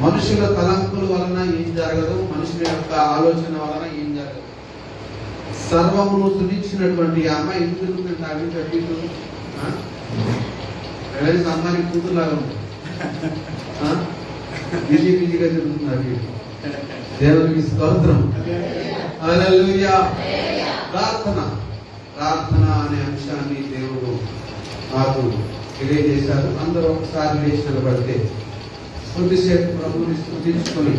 మనుషుల తలంపుల వలన ఏం జరగదు, మనుషుల యొక్క ఆలోచన వలన ఏం జరగదు. సర్వమును సృజించినటువంటి అమ్మాయి ఎందుకు అవి కట్టిండు అమ్మాయి కూతురులాగా ఉంది, బిజీగా తిరుగుతుంది అవి. దేవునికి స్తోత్రం. హల్లెలూయా. ప్రార్థన అనే అంశాన్ని దేవుడు నాకు తెలియజేశారు. అందరూ ఒకసారి లేచి నిలబడితే కొద్దిసేపు ప్రభుని స్తుతించుకొని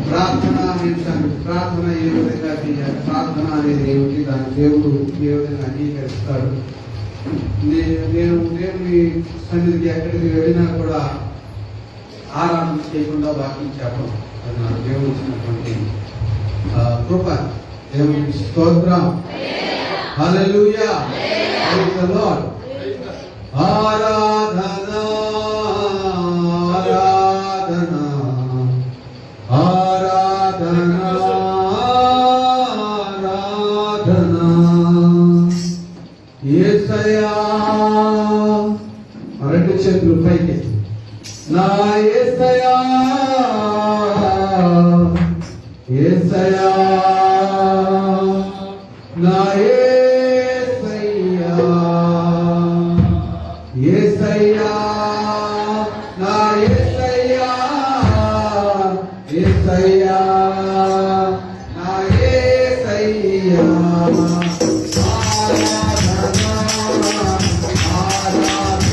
ప్రార్థన ఏ విధంగా చేయాలి, ప్రార్థన అనేది ఏమిటి, దాని దేవుడు ఏ విధంగా అంగీకరిస్తాడు. నేను దేవుని సన్నిధికి ఎక్కడికి వెళ్ళినా కూడా ఆరాధన చేయకుండా వాక్యం చెప్పడం అది నాకు దేవుడు ఇచ్చినటువంటి కృప. దేవునికి స్తోత్రం. హల్లెలూయా. Praise the Lord. ఆరాధన ఆరాధన ఆరాధన ఆరాధన యేసయ్యా. రెండు చేతులు పైకి. నా యేసయ్యా యేసయ్యా నా యేసయ్యా యేసయ్యా నా యేసయ్యా యేసయ్యా నా యేసయ్యా. ఆరాధన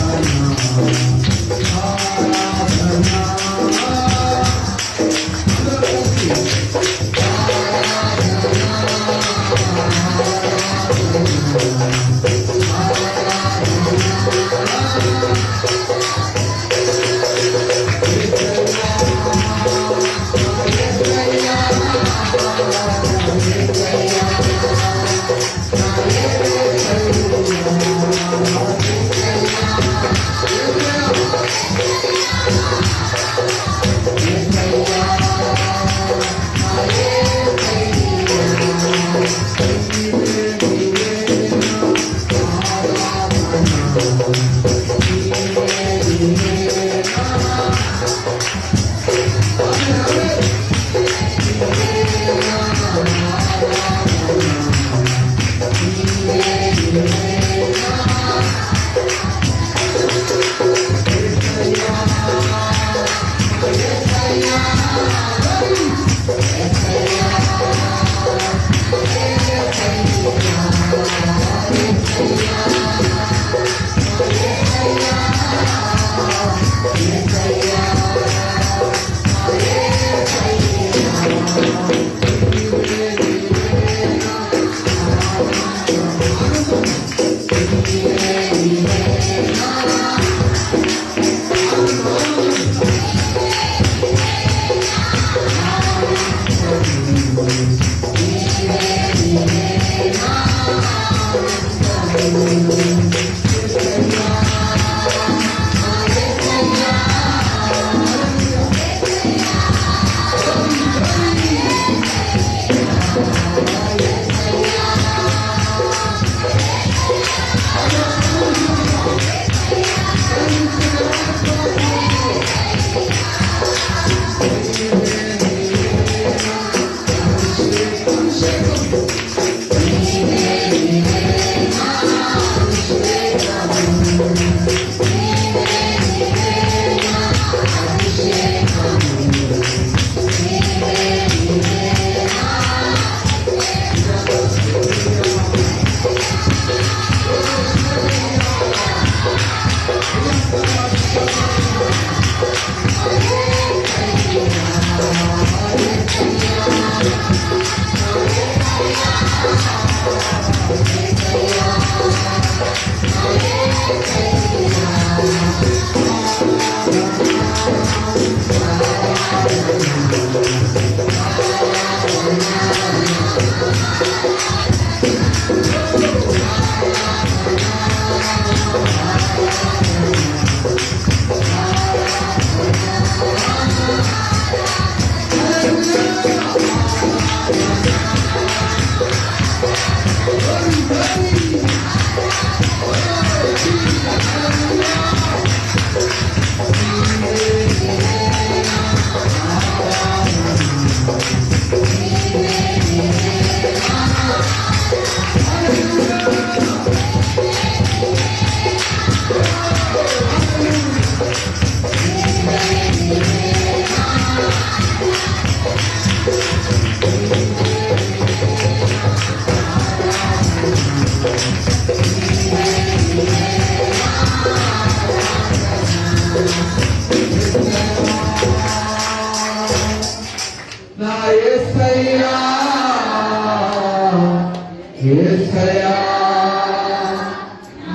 యేసయ్యా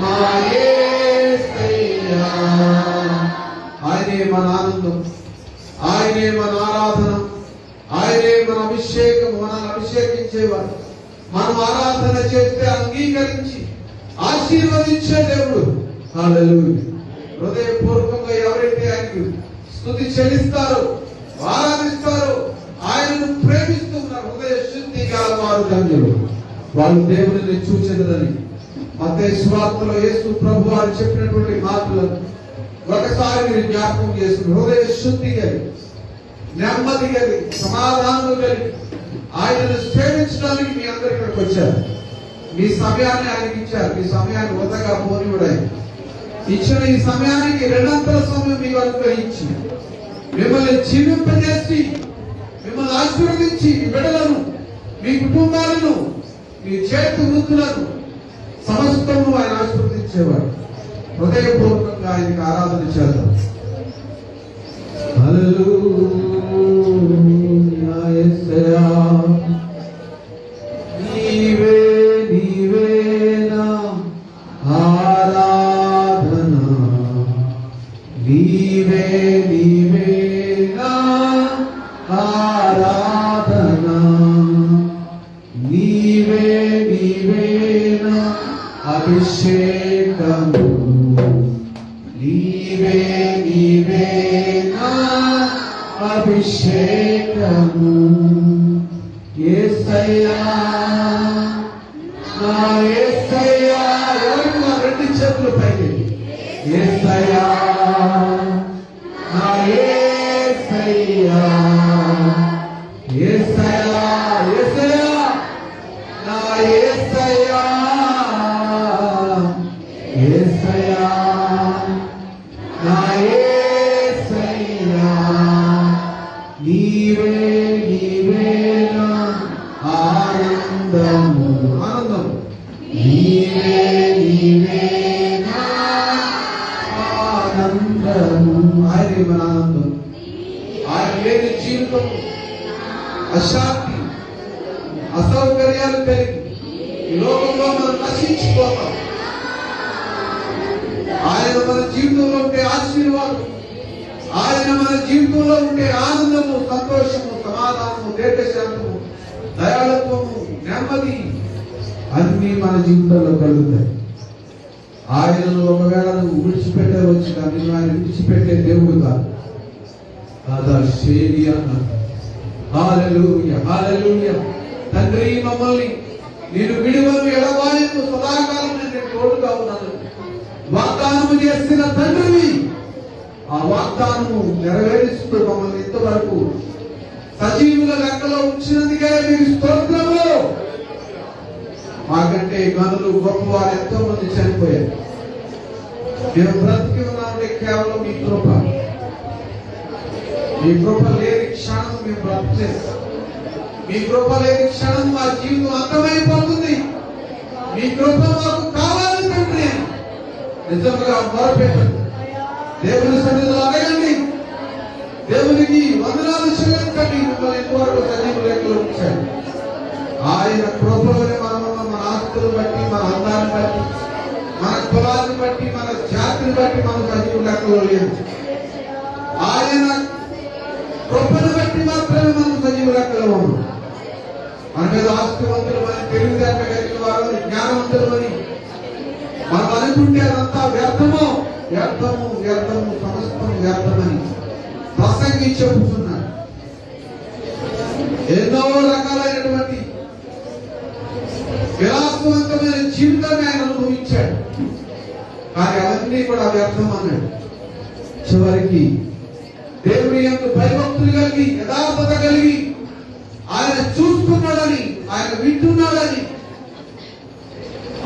మా యేసయ్యా. ఆయనే మన ఆనందం, ఆయనే మన ఆరాధన, ఆయనే మన అభిషేకం. మనల్ని అభిషేకించేవాడు. మనం ఆరాధన చేస్తే అంగీకరించి ఆశీర్వదించే దేవుడు. హల్లెలూయా. హృదయపూర్వకంగా ఎవరైతే ఆయనకు స్తుతి చెల్లిస్తారో, ఆరాధిస్తారో, ఆయనను ప్రేమిస్తూ ఉన్నారు, హృదయ శుద్ధి గల వారు ధన్యులు, వాళ్ళు దేవుడిని చూచెదరని మత్తయి సువార్తలో యేసు ప్రభు వారు చెప్పినటువంటి మాటలను ఒకసారి మీరు జ్ఞాపకం చేసుకుని, హృదయ శుద్ధి కలిగి, నెమ్మది కలిగి, సమాధానం కలిగి ఆయనను సేవించడానికి మీ అందరు ఇక్కడికి వచ్చారు. మీ సమయాన్ని ఆయనకి ఇచ్చారు. మీ సమయాన్ని వృధాగా పోనివ్వడు ఆయన. ఇచ్చిన ఈ సమయానికి రెండంతల సమయం మీకు అనుగ్రహించి మిమ్మల్ని జీవింపజేసి, మిమ్మల్ని ఆశీర్వదించి, మీ బిడ్డలను, మీ కుటుంబాలను, మీ చేతి వృత్తులను సమస్తము ఆయన ఆశీర్వదించేవాడు. హృదయపూర్వకంగా ఆయనకి ఆరాధన చేద్దాం. హల్లెలూయా యేసయ్యా. నీవే నీవేనా ఆరాధన, నీవే నీవేనా ఆరాధన, నీవే నీవేనా అభిషేకము, నీవే నీవేనా అభిషేకము. యేసయ్యా నా యేసయ్యా. ఎవరికి నా రెండు చేతులు పైకి. యేసయ్యా నా యేసయ్యా, యేసయ్యా, యేసయ్యా నా యేసయ్యా, యేసయ్యా నా యేసయ్యా. నీవే నీవేనా ఆనందము, ఆనందం, నీవే నీవేనా ఆనందము. ఆయనే మన ఆనందం. ఆయన లేని జీవితం అశాంతి, అసౌకర్యాలు కలిగి ఈ లోకంలో మనం నశించిపోతాం. ఆయన మన జీవితంలో ఉంటే ఆశీర్వాదం, ఆయన మన జీవితంలో ఉంటే ఆనందము, సంతోషము, సమాధానము, దీర్ఘశాంతము, దయాళత్వము, నెమ్మది అన్ని మన జీవితంలో కలుగుతాయి. ఆయనను ఒకవేళ నువ్వు విడిచిపెట్టవచ్చు, కానీ ఆయన విడిచిపెట్టే దేవుడు కాదు. హల్లెలూయా, హల్లెలూయా. తండ్రి, మమ్మల్ని నేను విడువను, ఎడబాయను, సదాకాలం నేను తోడుగా ఉన్నాను వాగ్దానము చేసిన తండ్రివి. ఆ వాగ్దానము నెరవేరుస్తూ మమ్మల్ని ఇంతవరకు సజీవుల లెక్కలో ఉంచినందుకే మీకు స్తోత్రములు. మాకంటే గనులు గొప్పవారు ఎంతో మంది చనిపోయారు. మేము బ్రతికి ఉన్నామంటే కేవలం మీ కృప. మీ కృప లేని క్షణం మేము బ్రతకలేదు. మీ కృప లేని క్షణం మా జీవితం అంతమైపోతుంది. మీ కృప మాకు కావాలి తండ్రి. నిజంగా మొరపెట్టండి, దేవుని సన్నిధిలో అడగండి, దేవునికి వందనాలు చెల్లించండి. మిమ్మల్ని ఇంతవరకు సజీవ లెక్కలో ఉంచాడు. ఆయన కృపలోనే మనం మన ఆస్తులు బట్టి, మన అందాన్ని బట్టి, మన కులాన్ని బట్టి, మన జాతిని బట్టి మనం సజీవ లెక్కలో లేదు. ఆయన కృపను బట్టి మాత్రమే మనం సజీవ లెక్కలో ఉన్నాం. మన మీద ఆస్తివంతులు అని, తెలివితేట కలిగిన వారు, జ్ఞానవంతులు అని మనం అనుకుంటే అదంతా వ్యర్థము, వ్యర్థము, వ్యర్థము, సమస్తం వ్యర్థమని ప్రసంగి చెబుతున్నాడు. ఎన్నో రకాలైనటువంటి విలాసవంతమైన జీవితాన్ని ఆయన అనుభవించాడు, కానీ అవన్నీ కూడా వ్యర్థం అన్నాడు. చివరికి దేవుని యందు భయభక్తులు కలిగి, యథార్థత కలిగి ఆయన చూస్తున్నాడని, ఆయన వింటున్నాడని,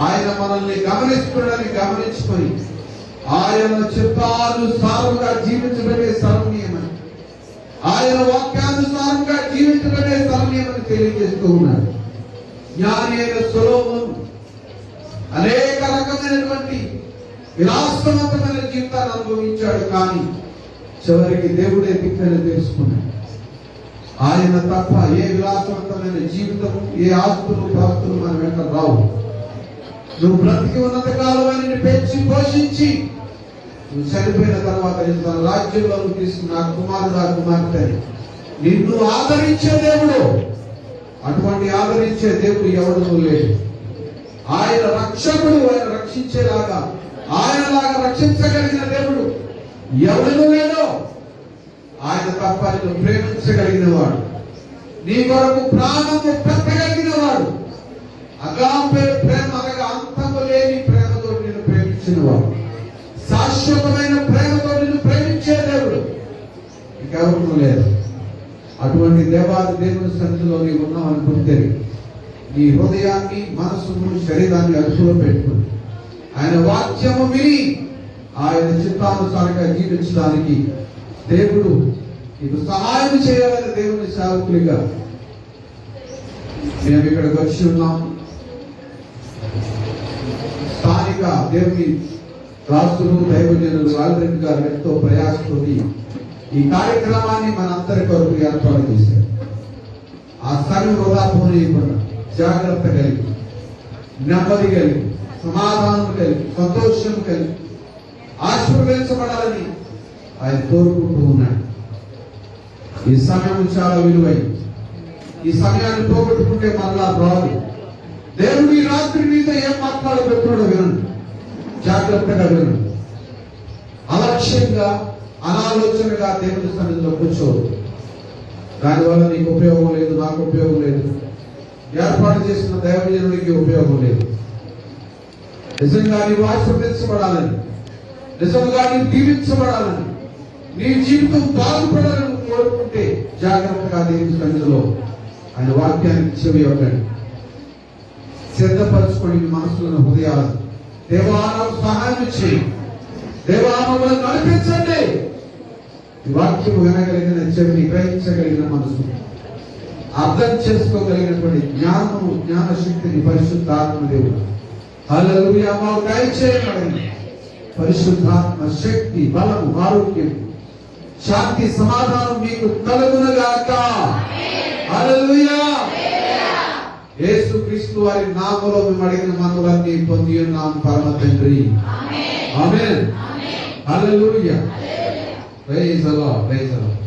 ఆయన మనల్ని గమనిస్తున్నాడని గమనించుకొని ఆయన చిత్తానుసారంగా జీవించబడే సర్వనీయమని, ఆయన వాక్యానుసారంగా జీవించబడే సర్వనీయమని తెలియజేస్తూ ఉన్నాడు. జ్ఞాని అయిన సొలొమోను అనేక రకమైనటువంటి విలాసవంతమైన జీవితాన్ని అనుభవించాడు, కానీ చివరికి దేవుడే దిక్కని తెలుసుకున్నాడు. ఆయన తప్ప ఏ విలాసవంతమైన జీవితము, ఏ ఆస్తులు, పాస్తులు మన వెంట రావు. నువ్వు బ్రతికి ఉన్నంత కాలం ఆయన పెంచి పోషించి నువ్వు చనిపోయిన తర్వాత నేను తన రాజ్యంలో తీసుకున్న కుమారుడు ఆ కుమార్తె నిన్ను ఆదరించే దేవుడు. అటువంటి ఆదరించే దేవుడు ఎవడు లేడు. ఆయన రక్షకుడు, ఆయన రక్షించేలాగా ఆయనలాగా రక్షించగలిగిన దేవుడు ఎవడు లేడో. ఆయన తప్ప నిన్ను ప్రేమించగలిగిన వాడు, నీ కొరకు ప్రాణము పెట్టగలిగిన వాడు, అగాపే ప్రేమ అనగా అంతము లేని ప్రేమతో నిన్ను ప్రేమించిన వాడు, శాశ్వతమైన ప్రేమతో నిన్ను ప్రేమించే దేవుడు ఇంకెవరు లేదు. అటువంటి దేవాది దేవుని సన్నిధిలో నీవు ఉన్నావు అనుకుంటే నీ హృదయాన్ని, మనసును, శరీరాన్ని అదుపులో పెట్టుకుని ఆయన వాక్యము విని ఆయన చిత్తానుసారంగా జీవించడానికి దేవుడు నీకు సహాయం చేయాలని దేవుని సేవకులుగా మేము ఇక్కడికి వచ్చి ఉన్నాం. స్థానిక దేవుని రాష్ట్రులు, దైవజనులు రాజరెడ్డి గారు ఎంతో ప్రయాసతో ఈ కార్యక్రమాన్ని మనందరి కొరకు ఏర్పాటు చేశారు. ఆ సమయం వృధా పోనీయకుండా జాగ్రత్త కలిగి, నెమ్మది కలిగి, సమాధానం కలిగి, సంతోషం కలిగి ఆశీర్వదించబడాలని ఆయన కోరుకుంటూ ఉన్నాడు. ఈ సమయం చాలా విలువైంది. ఈ సమయాన్ని పోగొట్టుకుంటే మరలా రాదు. దేవుడు ఈ రాత్రి మీద ఏం మాట్లాడబెట్టుకోవడం వినండి, జాగ్రత్తగా వినండి. అలక్ష్యంగా, అనాలోచనగా దేవుని సన్నిధిలో కూర్చోదు. దానివల్ల నీకు ఉపయోగం లేదు, నాకు ఉపయోగం లేదు, ఏర్పాటు చేసిన దైవజనుడికి ఉపయోగం లేదు. నిజంగా నీవు ఆశీర్వదించబడాలని, నిజంగా నీవు దీవించబడాలని, నీ జీవితం బాగుపడాలని కోరుకుంటే జాగ్రత్తగా దేవుని సన్నిధిలో ఆయన వాక్యానికి చెవి ఇవ్వండి. సిద్ధపరచుకొని మీ మనసులను, హృదయాలను దేవాలకు సహాయం చేయి. దేవాలను నడిపించండి. ఈ వాక్యం వినగలిగిన చెవిని, గ్రహించగలిగిన మనసు, అర్థం చేసుకోగలిగినటువంటి జ్ఞానము, జ్ఞానశక్తిని పరిశుద్ధాత్మ దేవుడు హల్లెలూయా మాకు దయచేయమని. పరిశుద్ధాత్మ శక్తి, బలము, ఆరోగ్యం, శాంతి, సమాధానం మీకు కలుగునుగాక. హల్లెలూయా. యేసుక్రీస్తు వారి నామములో మేము అడిగిన మనవులన్నీ పొంది ఉన్నాం పరమ తండ్రి. Amen. Hallelujah. Praise the Lord. Praise the Lord.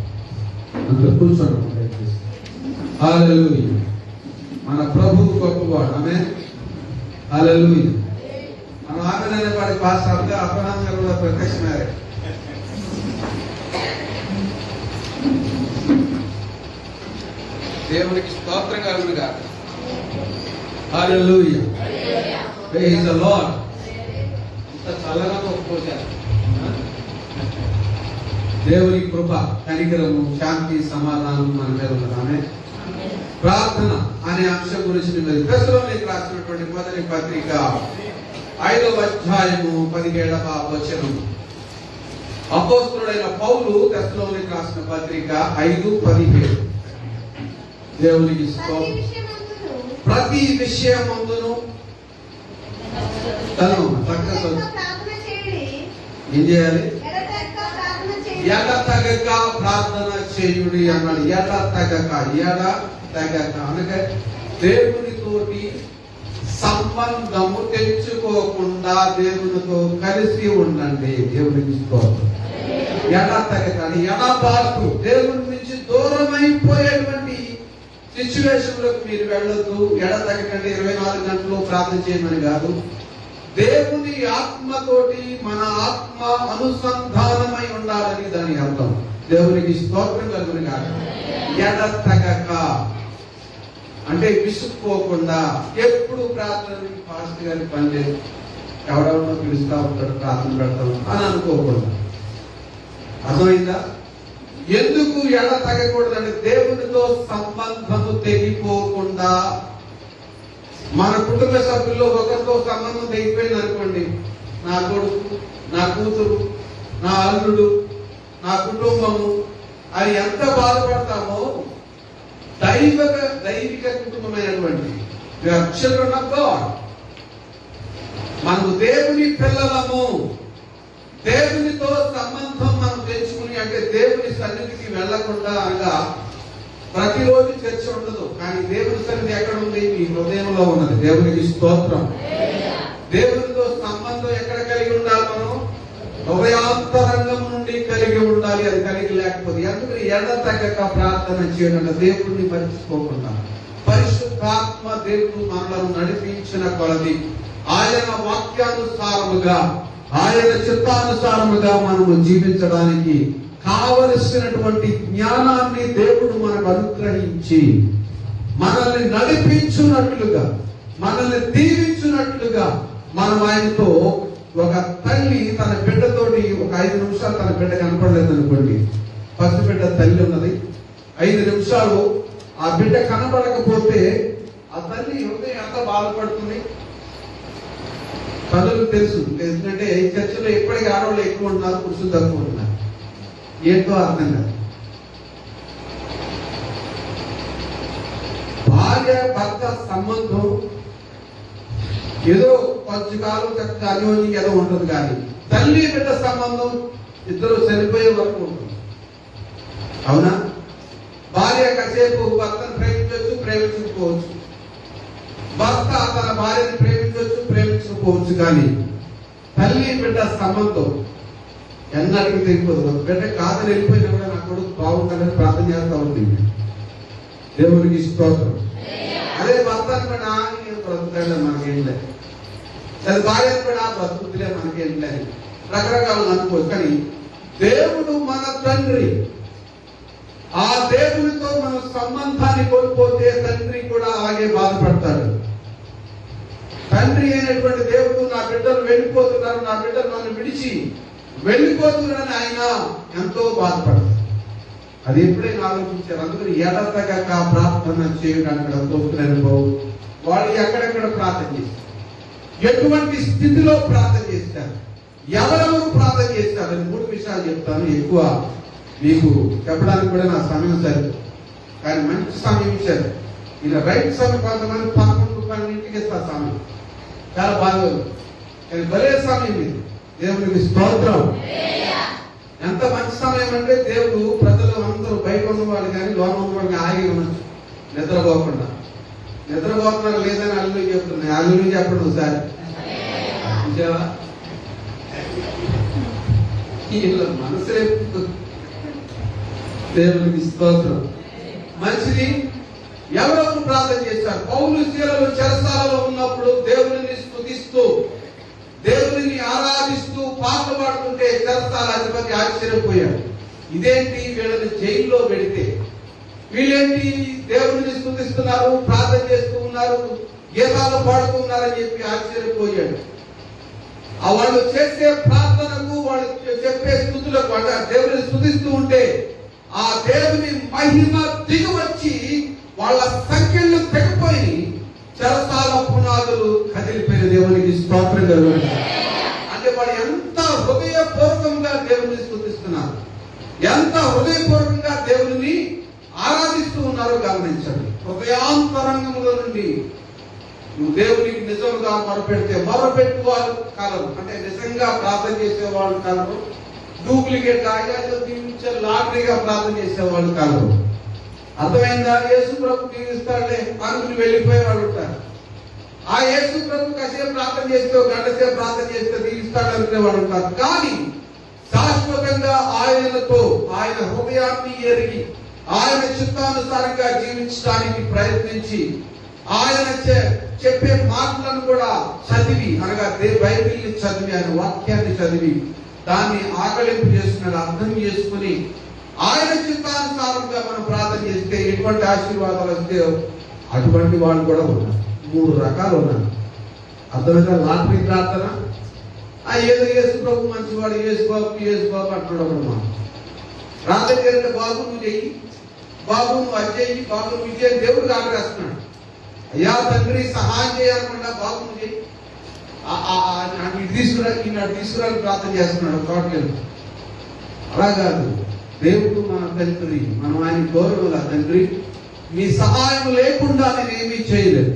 అందరూ కూర్చోండి. హల్లెలూయా. మన ప్రభువు గొప్పవాడు. ఆమేన్. హల్లెలూయా. మన ఆమెనైన వాడి పాస్టర్గా అబ్రహాం గారు కూడా ప్రత్యక్షమయ్యారు. దేవునికి స్తోత్రం కలుగునుగాక. హల్లెలూయా. Praise the Lord. ఇంత చల్లగా ఒప్పుకోశారు. దేవుని కృప, కనికరము, శాంతి, సమాధానం మన మీద ఉన్నదామే. ప్రార్థన అనే అంశం గురించి మీరు దశలోనికి రాసినటువంటి మొదటి పత్రిక 5వ అధ్యాయము 17వ వచనం. అపోస్తలుడైన పౌలు దశలోనికి రాసిన పత్రిక 5:17. దేవునికి స్తోత్రం. ప్రతి విషయమందును తను ఏం చేయాలి? ఎడతెగక ప్రార్థన చేయుడి అన్నాడు. ఎడతెగక అనగా దేవునితోటి సంబంధము తెచ్చుకోకుండా దేవునితో కలిసి ఉండండి. దేవునికి స్తోత్రం. ఎడతెగక ఎడబాటు, దేవుని నుంచి దూరం అయిపోయేటువంటి సిచ్యువేషన్లకు మీరు వెళ్ళొద్దు. ఎడతెగకండి. 24 గంటలు ప్రార్థన చేయమని కాదు. దేవుని ఆత్మతోటి మన ఆత్మ అనుసంధానమై ఉండాలని దాని అర్థం. దేవునికి స్తోత్రం కలుగునుగాక. ఎడతెగక అంటే విసుక్కోకుండా, ఎప్పుడు ప్రార్థనకి పాస్ట్ గారి పని లేదు, ఎవడెవడో పిలుస్తా ఉంటాడు, ప్రార్థన పెడతాం అని అనుకోకుండా. అర్థమైందా? ఎందుకు ఎడతెగకూడదంటే దేవునితో సంబంధము తెగిపోకుండా. మన కుటుంబ సభ్యుల్లో ఒకరితో సంబంధం తెగిపోయింది అనుకోండి, నా కొడుకు, నా కూతురు, నా అల్లుడు, నా కుటుంబము అని ఎంత బాధపడతామో, దైవిక కుటుంబమైనటువంటి చిల్డ్రన్ ఆఫ్ గాడ్ మనము దేవుని పిల్లలము. దేవునితో సంబంధం మనం తెచ్చుకుని, అంటే దేవుని సన్నిధికి వెళ్లకుండా అనగా ప్రతిరోజు చర్చ ఉండదు, కానీ దేవుని సన్నిధి ఎక్కడ ఉంది? మీ హృదయంలో ఉన్నది. దేవునికి స్తోత్రం. దేవునితో సంబంధం ఎక్కడ కలిగి ఉండాలి? మనం హృదయాంతరంగం నుండి కలిగి ఉండాలి. అది కలిగి లేకపోతే ఎందుకు ఎడతెగక ప్రార్థన చేయడం, దేవుడిని మర్చిపోకుండా. పరిశుద్ధాత్మ దేవుడు మనలను నడిపించిన కొలది ఆయన వాక్యానుసారముగా, ఆయన చిత్తానుసారముగా మనము జీవించడానికి కావలసినటువంటి జ్ఞానాన్ని దేవుడు మనకు అనుగ్రహించి మనల్ని నడిపించున్నట్లుగా, మనల్ని దీవించున్నట్లుగా మనం ఆయనతో, ఒక తల్లి తన బిడ్డతోటి ఒక 5 నిమిషాలు తన బిడ్డ కనపడలేదు అనుకోండి, ఫస్ట్ బిడ్డ తల్లి ఉన్నది, 5 నిమిషాలు ఆ బిడ్డ కనపడకపోతే ఆ తల్లి హృదయం ఎంత బాధపడుతుంది. తల్లులకు తెలుసు, ఎందుకంటే చర్చలో ఎప్పటికీ ఆడవాళ్ళు ఎక్కువ ఉన్నారు, పురుషులు తక్కువ ఉన్నారు. ఏంటో అర్థం కాదు. భార్య భర్త సంబంధం ఏదో కొంచెం కాలం చక్కగా అన్యోన్యం ఏదో ఉంటుంది, కానీ తల్లి బిడ్డ సంబంధం ఇద్దరు చనిపోయే వరకు ఉంటుంది. అవునా? భార్య కాసేపు భర్తను ప్రేమించవచ్చు, ప్రేమించకపోవచ్చు. భర్త తన భార్యను ప్రేమించవచ్చు, ప్రేమించకపోవచ్చు. కానీ తల్లి బిడ్డ సంబంధం ఎన్నటికి తెగిపోదు. బిడ్డ కాదని వెళ్ళిపోయినా కూడా నా కొడుకు బాగుంటుందని ప్రార్థన చేస్తా ఉంటుంది. దేవునికి స్తోత్రం. అదే భర్త కూడా బ్రతుకుతాడు, మనకేం లేదు. అది భార్య కూడా బ్రతుకుతులే, మనకేం లేదు. రకరకాలు అనుకోవచ్చు. కానీ దేవుడు మన తండ్రి. ఆ దేవునితో మన సంబంధాన్ని కోల్పోతే తండ్రి కూడా అలాగే బాధపడతాడు. తండ్రి అయినటువంటి దేవుడు నా బిడ్డలు వెళ్ళిపోతున్నారు, నా బిడ్డలు నన్ను విడిచి వెళ్ళిపోతున్నారని ఆయన ఎంతో బాధపడతాడు. అది ఎప్పుడైనా ఆలోచించారు. అందుకని ఎడతెగక ప్రార్థన చేయడానికి అక్కడ తోపులేని బాబు వాళ్ళు ఎక్కడెక్కడ ప్రార్థన చేస్తారు, ఎటువంటి స్థితిలో ప్రార్థన చేస్తారు, ఎవరెవరు ప్రార్థన చేస్తారు అని 3 విషయాలు చెప్తాను. ఎక్కువ మీకు చెప్పడానికి కూడా నా సమయం సరే, కానీ మంచి సమయం ఇచ్చారు. ఇలా రైట్ సమయం కొంతమంది 11-12 ఇస్తారు సమయం, చాలా బాగా, కానీ భలే సమయం ఇది. దేవునికి స్తోత్రం. ఎంత మంచి సమయం అంటే దేవుడు ప్రజలు అందరూ బయట ఉన్నవాళ్ళు కానీ లోన ఉన్నవాళ్ళు ఆగి ఉండొచ్చు, నిద్రపోకుండా. నిద్రపోతున్నారు లేదని అల్లు చెప్తున్నాయి. అల్లు చెప్పండి ఒకసారి. మనసులే దేవునికి స్తోత్రం. మంచిది. ఎవరెవరు ప్రార్థన చేశారు? పౌలు శీలలు చెరసాలలో ఉన్నప్పుడు దేవుని స్తుతిస్తూ, దేవుని ఆరాధిస్తూ పాటలు పాడుతుంటే చెరసాల అధిపతి ఆశ్చర్యపోయాడు. ఇదేంటి, వీళ్ళని జైల్లో పెడితే వీళ్ళేంటి దేవుడిని స్తుతిస్తున్నారు, ప్రార్థన చేస్తూ ఉన్నారు, గీతాలు పాడుతూ ఉన్నారని చెప్పి ఆశ్చర్యపోయాడు. ఆ వాళ్ళు చేసే ప్రార్థనకు, వాళ్ళు చెప్పే స్తుతులకు, అంటే దేవుడిని స్తుతిస్తూ ఉంటే ఆ దేవుని మహిమ దిగి వచ్చి వాళ్ళ సంఖ్యలు తెగిపోయి చెరసాల పునాదులు కదిలిపోయిన దేవునికి స్తోత్రం కలుగుతుంది. అంటే వాళ్ళు ఎంత హృదయపూర్వకంగా దేవుని స్తుతిస్తున్నారు, ఎంత హృదయపూర్వకంగా దేవుని ఆరాధిస్తూ ఉన్నారో గమనించండి. హృదయాంతరంగముల నుండి నువ్వు దేవునికి నిజంగా మొరపెట్టు వాళ్ళు కలరు, అంటే నిజంగా ప్రార్థన చేసేవాళ్ళు కలరు. డూప్లికేట్ ఆయాసం దీవించే లాటరీగా ప్రార్థన చేసేవాళ్ళు కలరు. అర్థమైందా? యేసు ప్రభు దీవిస్తాడే అనుకుని వెళ్ళిపోయే వాళ్ళు ఉంటారు. ఆ యేసు ప్రభు కాసేపు ప్రార్థన చేస్తే, గంట సేపు ప్రార్థన చేస్తే దీవిస్తాడు అనుకునే వాళ్ళు ఉంటారు. కానీ శాశ్వతంగా ఆయనతో, ఆయన హృదయాన్ని ఎరిగి, ఆయన చిత్తానుసారంగా జీవించడానికి ప్రయత్నించి, ఆయన చెప్పే మాటలను కూడా చదివి, అనగా బైబిల్ని చదివి, ఆయన వాక్యాన్ని చదివి దాన్ని ఆకలింపు చేసుకుని అర్థం చేసుకుని ఆయన చిత్తానుసారంగా మనం ప్రార్థన చేస్తే ఎటువంటి ఆశీర్వాదాలు వస్తే అటువంటి వాళ్ళు కూడా ఉన్నారు. 3 రకాలు ఉన్నారు. అర్థమైనా? లాటరీ ప్రార్థన, ఏదో యేసు ప్రభు మంచివాడు, యేసు బాబు అంటున్నాడు. మనం ప్రార్థన చేస్తే బాబు నువ్వు చెయ్యి, బాబు నువ్వు అది చెయ్యి, బాబు నువ్వు ఇది అని దేవుడు ఆగ్రహిస్తున్నాడు. అయ్యా తండ్రి సహాయం చేయాలనుకున్నా, బాబు నువ్వు చెయ్యి, తీసుకురాని ప్రార్థన చేస్తున్నాడు తోటలేదు. అలా కాదు. దేవుడు మన తండ్రి, మనం ఆయన గౌరవ తండ్రి, మీ సహాయం లేకుండా నేను ఏమీ చేయలేదు.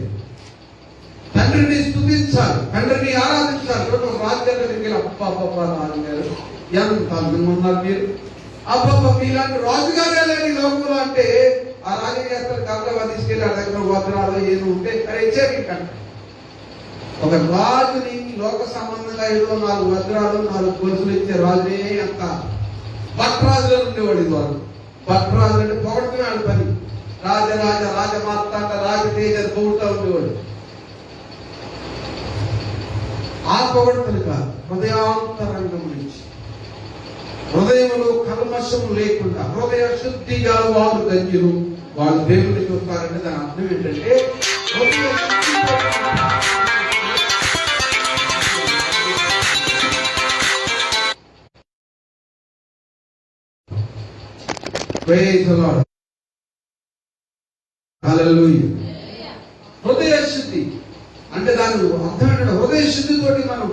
తండ్రిని స్తుతించాలి, తండ్రిని ఆరాధించాలి. రాజ్యాల దగ్గర అప్పారు ఎంత ఉన్నారు మీరు, అబ్బబ్బ మీలాంటి రాజుగారే లేని లోకంలో అంటే ఆ రాజకీయాలు కలగా తీసుకెళ్ళి ఆ దగ్గర వజ్రాలు ఏమి ఉంటే అరే ఇచ్చేది కంటే ఒక రాజుని లోక సంబంధంగా ఏదో 4 వజ్రాలు 4 గొలుసులు ఇచ్చే రాజునే అంత భట్రాజులో ఉండేవాడు. ఇది వాడు భట్రాజు అంటే పొగడుతున్నాడు పని. రాజరాజ రాజమార్తాండ రాజతేజ పొగుడుతూ ఉండేవాడు. ఆ పొగడుతలు కాదు, హృదయాంతరంగం నుంచి, హృదయంలో కల్మషం లేకుండా హృదయ శుద్ధి గల వారు ధన్యులు, వాళ్ళు దేవుని చూస్తారంటే దాని అర్థం ఏంటంటే ప్రైజ్ ది లార్డ్, హల్లెలూయా. హృదయ శుద్ధి అంటే దాని అర్థం ఏంటంటే హృదయ శుద్ధితోటి మనం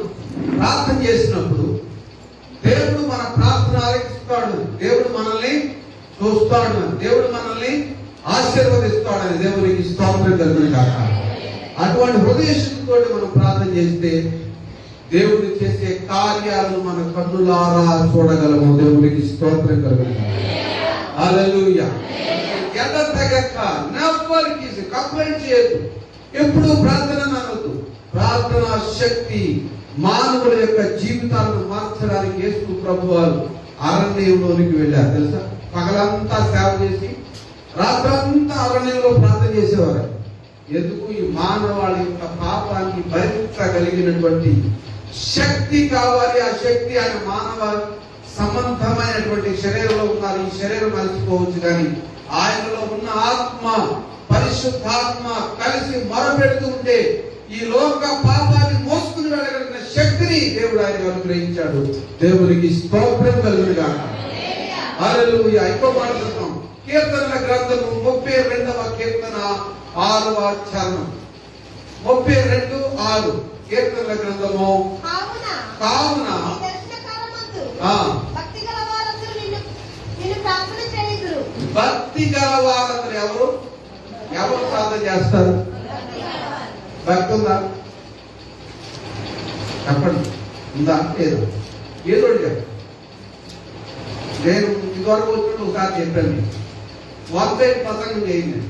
ప్రార్థన చేసినప్పుడు దేవుడు మన ప్రార్థన ఆలకిస్తాడు, దేవుడు మనల్ని చూస్తాడు, దేవుడు మనల్ని ఆశీర్వదిస్తాడని దేవునికి స్తోత్రం కలుగును గాక. అటువంటి హృదయ శుద్ధితోటి మనం ప్రార్థన చేస్తే దేవుడు చేసే కార్యాలను మన కన్నులారా చూడగలము. దేవునికి స్తోత్రం కలుగును గాక. హల్లెలూయా. ఎడతెగక నెవ్వరికి కంప్లైంట్ చేయొద్దు, ఎప్పుడు ప్రార్థన అనొద్దు. ప్రార్థన శక్తి మానవుల యొక్క జీవితాలను మార్చడానికి యేసు ప్రభువారు అరణ్యంలోనికి వెళ్ళారు. తెలుసా, పగలంతా సేవ చేసి రాత్రంతా అరణ్యంలో ప్రార్థన చేసేవారు. ఎందుకు? ఈ మానవాళి యొక్క పాపాన్ని భరించగలిగినటువంటి శక్తి కావాలి. ఆ శక్తి ఆయన మానవ సంబంధమైనటువంటి శరీరంలో ఉన్నారు. ఈ శరీరం మరిచిపోవచ్చు, కానీ ఆయనలో ఉన్న ఆత్మ, పరిశుద్ధాత్మ కలిసి మొరపెడుతూ ఉంటే ఈ లోక పాపాన్ని మోసుకుని వెళ్ళగలిగిన శక్తిని దేవుడు ఆయన అనుగ్రహించాడు. దేవునికి స్తోత్రం కలుగును గాక. హల్లెలూయా. ఇంకో మాట చూద్దాం. కీర్తనల గ్రంథము 32వ కీర్తన 6వ చరణం. 32:6 కీర్తనల గ్రంథము. కావున భక్తి గల వారందరూ ఎవరు ప్రార్థన చేస్తారు? భక్తి ఉందా? చెప్పండి, ఉందా? లేదు. ఏదో చెప్పండి. నేను ఇదివరకు వచ్చినట్టు ఒకసారి చెప్పాను, 100% చేయండి.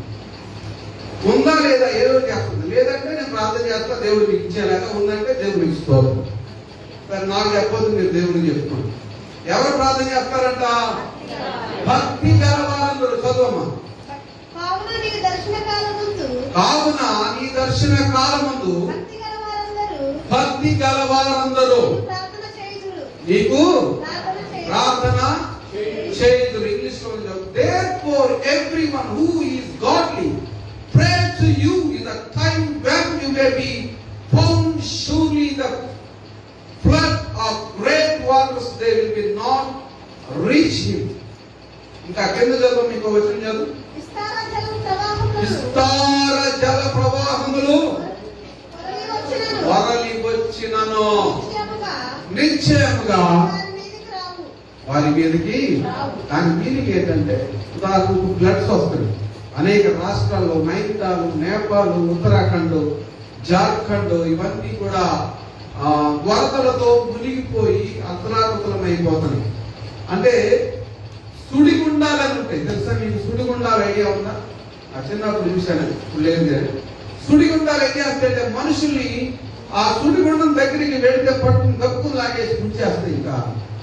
ఉందా లేదా? ఏదో చెప్పండి. లేదంటే నేను ప్రార్థన చేస్తా, దేవుడికి ఇచ్చేలాగా. ఉందంటే దేవుడికి స్తోత్రం. సరే, నాకు చెప్పొద్దు, మీరు దేవుడికి చెప్తున్నాను. ఎవరు ప్రార్థన చేస్తారంట? భక్తి గల వారందరూ. చదువమ్మా. కావున నీ దర్శన కాలమందు భక్తి గల వారందరూ నీకు ప్రార్థన చేయుదురు. ఇంగ్లీష్ లో therefore everyone who is godly pray to you in the time when you may be found. Surely the flood of great waters they will be not reach him. ఇంకా కింద చదువు, మీకు వచ్చిన చదువు. విస్తార జల ప్రవాహములు వరలి వచ్చినను నిశ్చయముగా వారి మీదకి. దాని మీదకి ఏంటంటే ఉదాహరణకు ఫ్లడ్స్ వస్తాయి. అనేక రాష్ట్రాల్లో నైనిటాల్, నేపాల్, ఉత్తరాఖండ్, జార్ఖండ్ ఇవన్నీ కూడా వరదలతో మునిగిపోయి అతలాకుతలమైపోతున్నాయి. అంటే సుడిగుండాలని ఉంటాయి. తెలుసా మీకు? సుడిగుండాలు ఐడియా ఉందా? చిన్నప్పుడు చూశాను, ఇప్పుడు లేదు. సుడిగుండాలు ఏం చేస్తాయంటే మనుషుల్ని ఆ సుడిగుండం దగ్గరికి వెళితే పట్టుకుని గప్పులు లాగేసి ముంచేస్తాయి. ఇంకా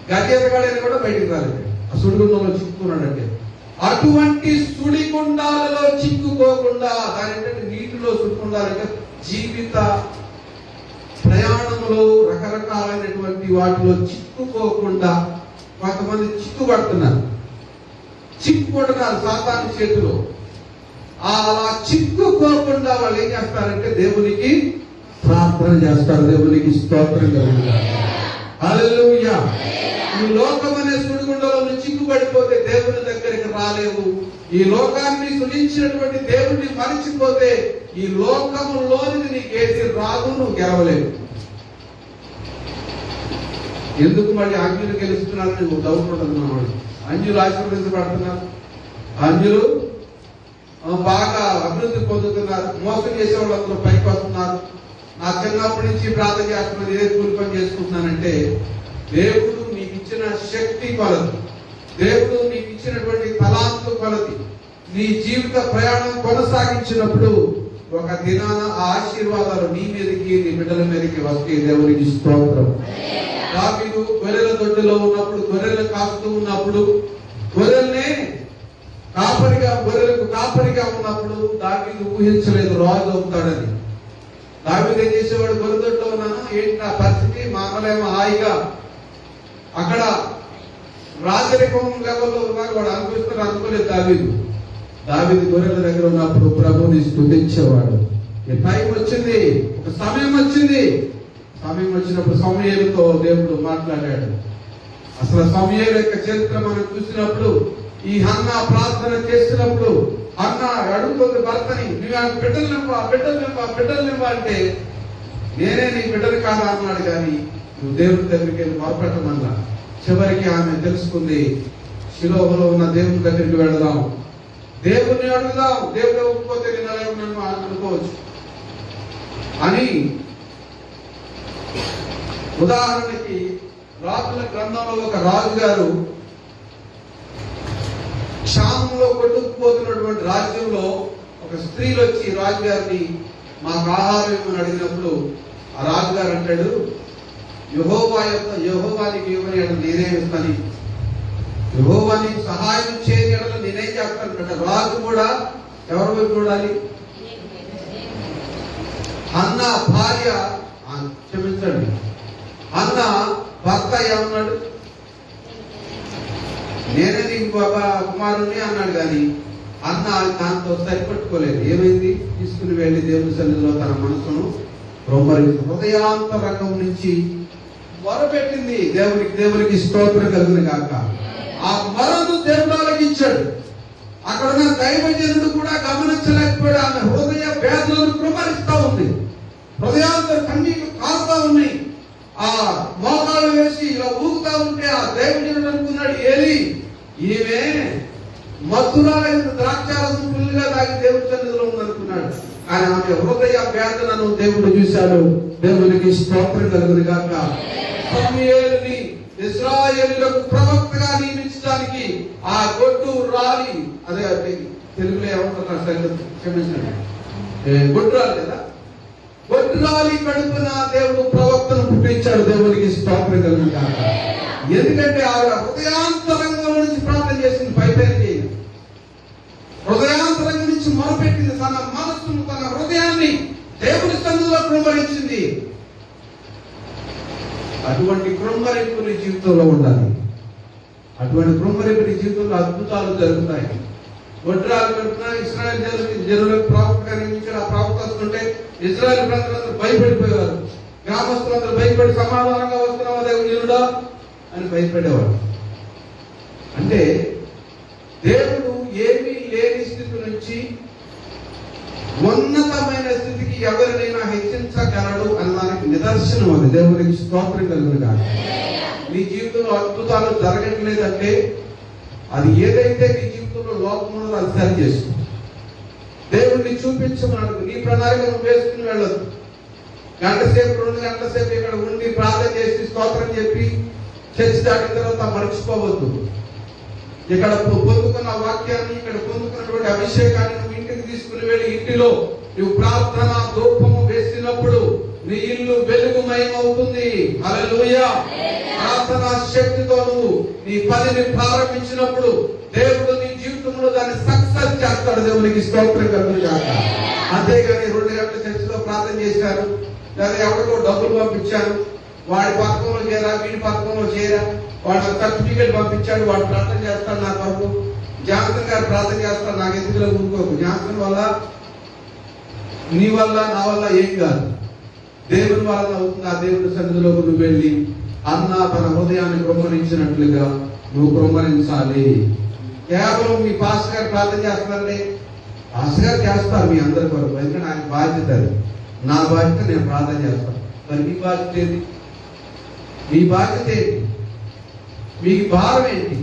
గజేతగాడని కూడా బయటికి రాలేదు ఆ సుడిగుండంలో చిక్కుకున్నాడంటే. అటువంటి సుడిగుండాలలో చిక్కుకోకుండా, దాని ఏంటంటే నీటిలో సుడిగుండాలంటే జీవిత ప్రయాణంలో రకరకాలైనటువంటి వాటిలో చిక్కుకోకుండా కొంతమంది చిక్కుపడుతున్నారు సాతాను చేతిలో. అలా చిక్కుకోకుండా వాళ్ళు ఏం చేస్తారంటే దేవునికి ప్రార్థన చేస్తారు. దేవునికి స్తోత్రం కలుగును. హల్లెలూయా. ఈ లోకం అనే సుడిగుండంలో నువ్వు చిక్కుపడిపోతే దేవుని దగ్గరికి రాలేవు. ఈ లోకాన్ని సృజించినటువంటి దేవుడిని మరిచిపోతే ఈ లోకములోనికి నీకేసి రాదు, నువ్వు గెలవలేవు. ఎందుకు మళ్ళీ అంజులు గెలుస్తున్నారని నువ్వు డౌట్ ఉంటుంది. వాళ్ళు అంజులు ఆశీర్వదించబడుతున్నారు, అంజులు బాగా అభివృద్ధి పొందుతున్నారు, మోసం చేసే వాళ్ళు అందరూ పైకి వస్తున్నారు. నా చిన్నప్పటి నుంచి ప్రార్థన చేస్తున్నది ఇదే కూలి పని చేసుకుంటున్నానంటే దేవుడు నీకు ఇచ్చిన శక్తి కొలది, దేవుడు నీకు ఇచ్చినటువంటి తలాంతు కొలది నీ జీవిత ప్రయాణం కొనసాగించినప్పుడు ఒక దినాన ఆ ఆశీర్వాదాలు నీ మీదకి నీ బిడ్డల మీదకి వస్తాయి. దేవునికి స్తోత్రం. దావీదు గొర్రెల దొడ్డిలో ఉన్నప్పుడు, గొర్రెలను కాస్తూ ఉన్నప్పుడు, గొర్రెలకు కాపరిగా ఉన్నప్పుడు దావీదు ఊహించలేదు రాజు అవుతాడని. దావీదు ఏం చేసేవాడు? గొర్రె దొడ్డిలో ఉన్నాను, ఏంటి నా పరిస్థితి? మా అమ్మలేమో హాయిగా అక్కడ రాజరికం లెవెల్లో ఉన్నారు, వాడు అనుకోలేదు. దావీదు గొర్రెల దగ్గర ఉన్నప్పుడు ప్రభువుని స్తుతించేవాడు. ఈ టైం వచ్చింది, ఒక సమయం వచ్చినప్పుడు సమూయేలుతో దేవుడు మాట్లాడాడు. అసలు సమూయేలు యొక్క చరిత్ర మనం చూసినప్పుడు, ఈ హన్నా ప్రార్థన చేసినప్పుడు హన్నా అడుగుతుంది భర్తని, నువ్వు బిడ్డలు అంటే, నేనే నీ బిడ్డలు కాదా అన్నాడు. కానీ నువ్వు దేవుడి దగ్గరికి వెళ్ళి మొరపెట్టమన్నా. చివరికి ఆమె తెలుసుకుంది, శిలోహలో ఉన్న దేవుని దగ్గరికి వెళదాం, దేవుణ్ణి అడుగుదాం, దేవుడు ఒప్పుకోతే నన్ను అనుకోవచ్చు అని. ఉదాహరణకి రాజుల గ్రంథంలో ఒక రాజుగారు క్షామంలో కొట్టుకుపోతున్నటువంటి రాజ్యంలో ఒక స్త్రీలు వచ్చి రాజుగారిని మాకు ఆహారం ఇవ్వమని అడిగినప్పుడు ఆ రాజుగారు అంటాడు, యెహోవానికి ఇవ్వని ఎడల నేనే ఇస్తాను, యెహోవానికి సహాయం చేయని ఎడల నేనేం చేస్తాను. రాజు కూడా ఎవరి వైపు చూడాలి? అన్న భార్య, క్షమించండి, అన్న భర్త ఏమన్నాడు? నేనే నీకు కుమారుణ్ణి అన్నాడు. కానీ అన్న దాంతో సరిపెట్టుకోలేదు. ఏమైంది? తీసుకుని వెళ్ళి దేవుని సన్నిధిలో తన మనసును హృదయాంతరంగం నుంచి మొరపెట్టింది. దేవునికి స్తోత్రం కలుగును గాక. ఆ మొరను దేవుడు ఆలకించాడు. అక్కడ ఉన్న దైవజనుడు కూడా గమనించలేకపోయాడు. ఆమె హృదయ వేదనను కృమరిస్తా ఉంది, హృదయాంతర కన్నీళ్లు కారుతా ఉన్నాయి. ఆ మోకాళ్ళు వేసి ఇలా ఊగుతా ఉంటే ఆ దైవజనుడు అనుకున్నాడు, ఏలి ఈమె మధురాలైన ద్రాక్షారసం ఫుల్గా తాగి దేవుడి సన్నిధిలో ఉందనుకున్నాడు. కానీ ఆమె హృదయ వేదనను దేవుడు చూశాడు. దేవునికి స్తోత్రం కలుగును గాక. సమూయేలుని ఇశ్రాయేలులకు ప్రవక్తగా నియమించడానికి ఆ గొడ్డు రాలి, అదే తెలుగులో ఏమంటున్నారు క్షమించండి, గొడ్డు రాలి కదా, గొడ్డు రాలి కడుపున దేవుడు ప్రవక్తను పుట్టించాడు. దేవునికి స్తోత్రం కలుగును గాక. ఎందుకంటే ఆవిడ హృదయాంతరంగం నుంచి ప్రార్థన చేసింది, పైపైన చేయదు. హృదయాంతరంగం నుంచి మొరపెట్టింది, తన మనస్సును తన హృదయాన్ని దేవుని సన్నిధిలో కృంభరించింది. అటువంటి కృంభరింపు నీ జీవితంలో ఉండాలి. అటువంటి కృంభరింపు నీ జీవితంలో అద్భుతాలు జరుగుతాయి. వడ్రాలు కడుపున ఇశ్రాయేల్ జనులకు ప్రవక్తగా నియమించాడు. ఆ ప్రవక్త వస్తుంటే ఇశ్రాయేల్ ప్రజలందరూ భయపడిపోయేవారు. గ్రామస్తులందరూ భయపడి సమాధానంగా వస్తున్నావా దేవుడా అని భయపడేవారు. అంటే దేవుడు ఏమీ లేని స్థితి నుంచి ఉన్నతమైన స్థితికి ఎవరినైనా హెచ్చించగలడు అన్నదానికి నిదర్శనం అది. దేవునికి స్తోత్రం కలుగును గాక. నీ జీవితంలో అద్భుతాలు జరగట్లేదంటే అది ఏదైతే నీ జీవితంలో లోపం ఉన్నదో అది సరి చేసుకో. దేవుడిని చూపించమన్నాడు. నీ ప్రణాళిక నువ్వు వేసుకుని వెళ్ళదు. గంట సేపు 2 గంటల సేపు ఇక్కడ ఉండి ప్రార్థన చేసి స్తోత్రం చెప్పి చర్చి దాటిన తర్వాత మర్చిపోవద్దు. ఇక్కడ పొందుకున్న వాక్యాన్ని, ఇక్కడ పొందుకున్నటువంటి అభిషేకాన్ని నువ్వు ఇంటికి తీసుకుని వెళ్ళి ఇంటిలో నువ్వు ప్రార్థన ధూపము వేసినప్పుడు నీ ఇల్లు వెలుగుమయమవుతుంది. హల్లెలూయా. ప్రార్థన శక్తితో నువ్వు నీ పనిని ప్రారంభించినప్పుడు దేవుడు నీ జీవితంలో దాన్ని సక్సెస్ చేస్తాడు. దేవునికి స్తోత్రం కలుగును గాక. అంతేగాని 2 గంటల చర్చిలో ప్రార్థన చేశారు, లేదా ఎవరికో డబ్బులు పంపించారు, వాడి పథకంలో చేరా, వీడి పథకంలో చేరా, వాడు సర్టిఫికేట్ పంపించాడు, వాడు ప్రార్థన చేస్తాడు నా కొరకు, జాన్సన్ గారు ప్రార్థన చేస్తాడు, నాకు ఎందుకులో ఊరుకోకు. జాన్సన్ వల్ల నీ వల్ల నా వల్ల ఏం కాదు, దేవుని వల్ల అవుతుంది. ఆ దేవుడి సన్నిధిలో నువ్వు వెళ్ళి అన్న తన హృదయాన్ని కృంభరించినట్లుగా నువ్వు కృంభరించాలి. కేవలం మీ పాస్టర్ గారు ప్రార్థన చేస్తున్నారండి, పాస్టర్ గారు చేస్తారు మీ అందరి కొరకు, ఎందుకంటే ఆయన బాధ్యత అది. నా బాధ్యత నేను ప్రార్థన చేస్తాను. మరి మీ బాధ్యత ఏంటి? మీ బాధ్యత ఏంటి? మీకు భారం ఏంటి?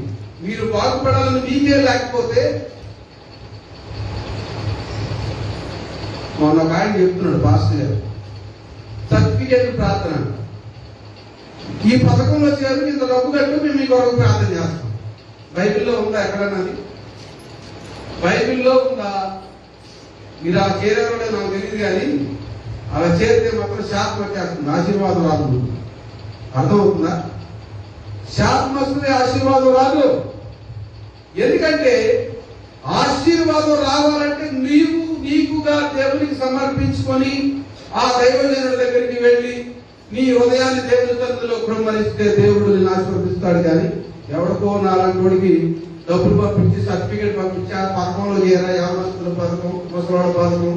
మీరు బాగుపడాలని మీకే లేకపోతే, మొన్న ఒక ఆయన చెప్తున్నాడు పాస్టర్ గారు, సర్టిఫికేట్ ప్రార్థన, ఈ పథకంలో చేరు ఇంత డబ్బు కట్టు, మేము మీ కొరకు ప్రార్థన చేస్తాం. బైబిల్లో ఉందా ఎక్కడన్నది? బైబిల్లో ఉందా? మీరు అలా చేరేవాళ్ళే నాకు తెలియదు, కానీ అలా చేరితే మాత్రం శాపం వచ్చేస్తుంది, ఆశీర్వాదం రాదు. అర్థమవుతుందా? శాపం వస్తుంది, ఆశీర్వాదం రాదు. ఎందుకంటే ఆశీర్వాదం రావాలంటే నీకుగా దేవునికి సమర్పించుకొని ఆ దైవజనుడి దగ్గరికి వెళ్ళి నీ హృదయాన్ని దేవుని సన్నిధిలో కృమ్మరిస్తే దేవుడు నిన్ను ఆశీర్వదిస్తాడు. కానీ ఎవరికో నాలాంటి వాడికి డబ్బులు పంపించి సర్టిఫికేట్ పంపించి ఆ పథకంలో చేరా, యావస్తుల పథకం, ముసలాడ పథకం,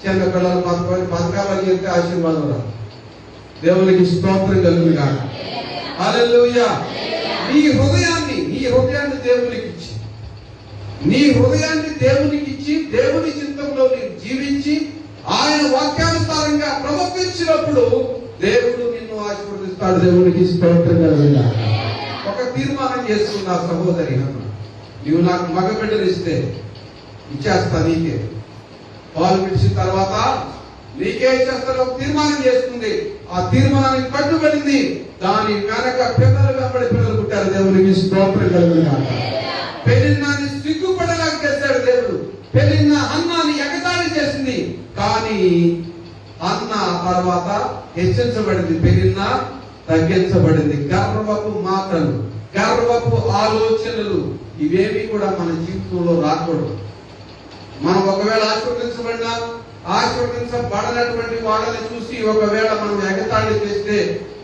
చిన్న పిల్లల పథకం, పథకాలు చెప్తే ఆశీర్వాదం రాదు. దేవునికి స్తోత్రం కలుగును గాక. హల్లెలూయా. నీ హృదయాన్ని దేవునికి ఇచ్చి, నీ హృదయాన్ని దేవునికి ఇచ్చి, దేవుని చిత్తంలో నీవు జీవించి ఆయన వాక్యానుసారంగా ప్రవర్తించినప్పుడు దేవుడు నిన్ను ఆశీర్వదిస్తాడు. దేవునికి స్తోత్రం కలుగును గాక. ఒక తీర్మానం చేసుకున్నా సహోదరి, నువ్వు నాకు మగ బిడ్డలు ఇస్తే ఇచ్చేస్తా, నీకే పాలు పిలిచిన తర్వాత నీకే ఇచ్చేస్తాను ఒక తీర్మానం చేసుకుంది. ఆ తీర్మానానికి కట్టుబడింది. దాని వెనక పిల్లలు వెంబడి పిల్లలు పుట్టారు. దేవునికి స్తోత్రం కలుగును గాక. పెళ్ళినాన్ని సిగ్గుపడేలా చేశాడు దేవుడు. పెళ్ళిన అన్నాన్ని ఎగతాళి చేసింది, కానీ అన్న తర్వాత హెచ్చరించబడింది, పెళ్ళిన తగ్గించబడింది. గర్వపు మాటలు, గర్వపు ఆలోచనలు ఇవేమి కూడా మన జీవితంలో రాకూడదు. మనం ఒకవేళ ఆశీర్వదించబడనటువంటి వాళ్ళని చూసి ఒకవేళ మనం ఎగతాళి చేస్తే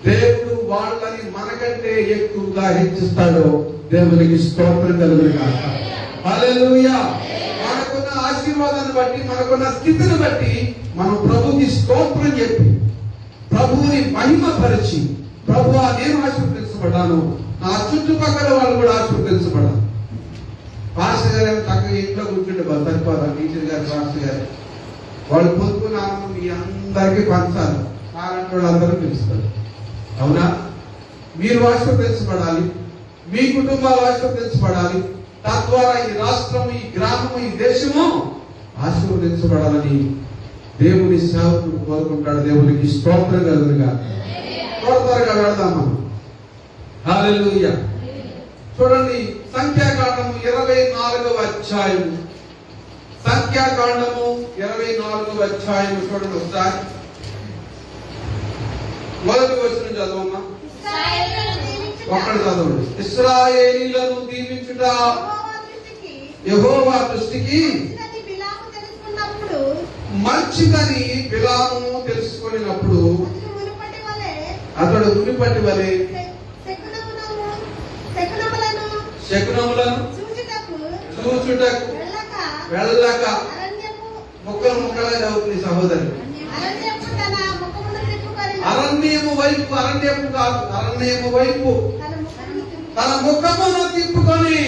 దేవుడు వాళ్ళని మనకంటే ఎక్కువగా హెచ్చిస్తాడు. దేవునికి స్తోత్రం కలుగును గాక. హల్లెలూయా. మనకున్న ఆశీర్వాదాన్ని బట్టి, మనకున్న స్థితిని బట్టి మనం ప్రభుకి స్తోత్రం చెప్పి ప్రభువుని మహిమపరిచి, ప్రభువా నేను ఆశీర్వదించబడ్డాను, నా చుట్టుపక్కల వాళ్ళు కూడా ఆశీర్వదించబడాలి. పాస్టర్ గారు చక్కగా ఇంట్లో కూర్చుంటే సరిపోతారు. టీచర్ గారు, పాస్టర్ గారు వాళ్ళు పొందుకున్న ఆనందం మీ అందరికీ పంచాలి. అలాంటి వాళ్ళు అందరూ పిలుస్తారు. అవునా? మీరు ఆశీర్వదించబడాలి, మీ కుటుంబాలు ఆశీర్వదించబడాలి. తద్వారా ఈ రాష్ట్రం, ఈ గ్రామం, ఈ దేశము ఆశీర్వదించబడాలని దేవుని సేవకుడు కోరుకుంటాడు. దేవునికి స్తోత్రం కలుగును గాక. త్వరగా వెళదాం మనం. హల్లెలూయా. చూడండి, సంఖ్యాకాండము 24వ అధ్యాయము. సంఖ్యాకాండము 24వ అధ్యాయము చూడండి ఒకసారి. మొదటి వచనం చదవమ్మా. ఒక్కడు చదవండి. ఇశ్రాయేలీయులను దీవించుట యెహోవా దృష్టికి మంచిదని బిలాము తెలుసుకున్నప్పుడు అతడు ఉనిపట్టి వలె శకునములను చూచుటకు వెళ్ళక ముక్కలుగా చదువుతుంది సహోదరి. అరణ్యము వైపు తన ముఖమును తిప్పుకొని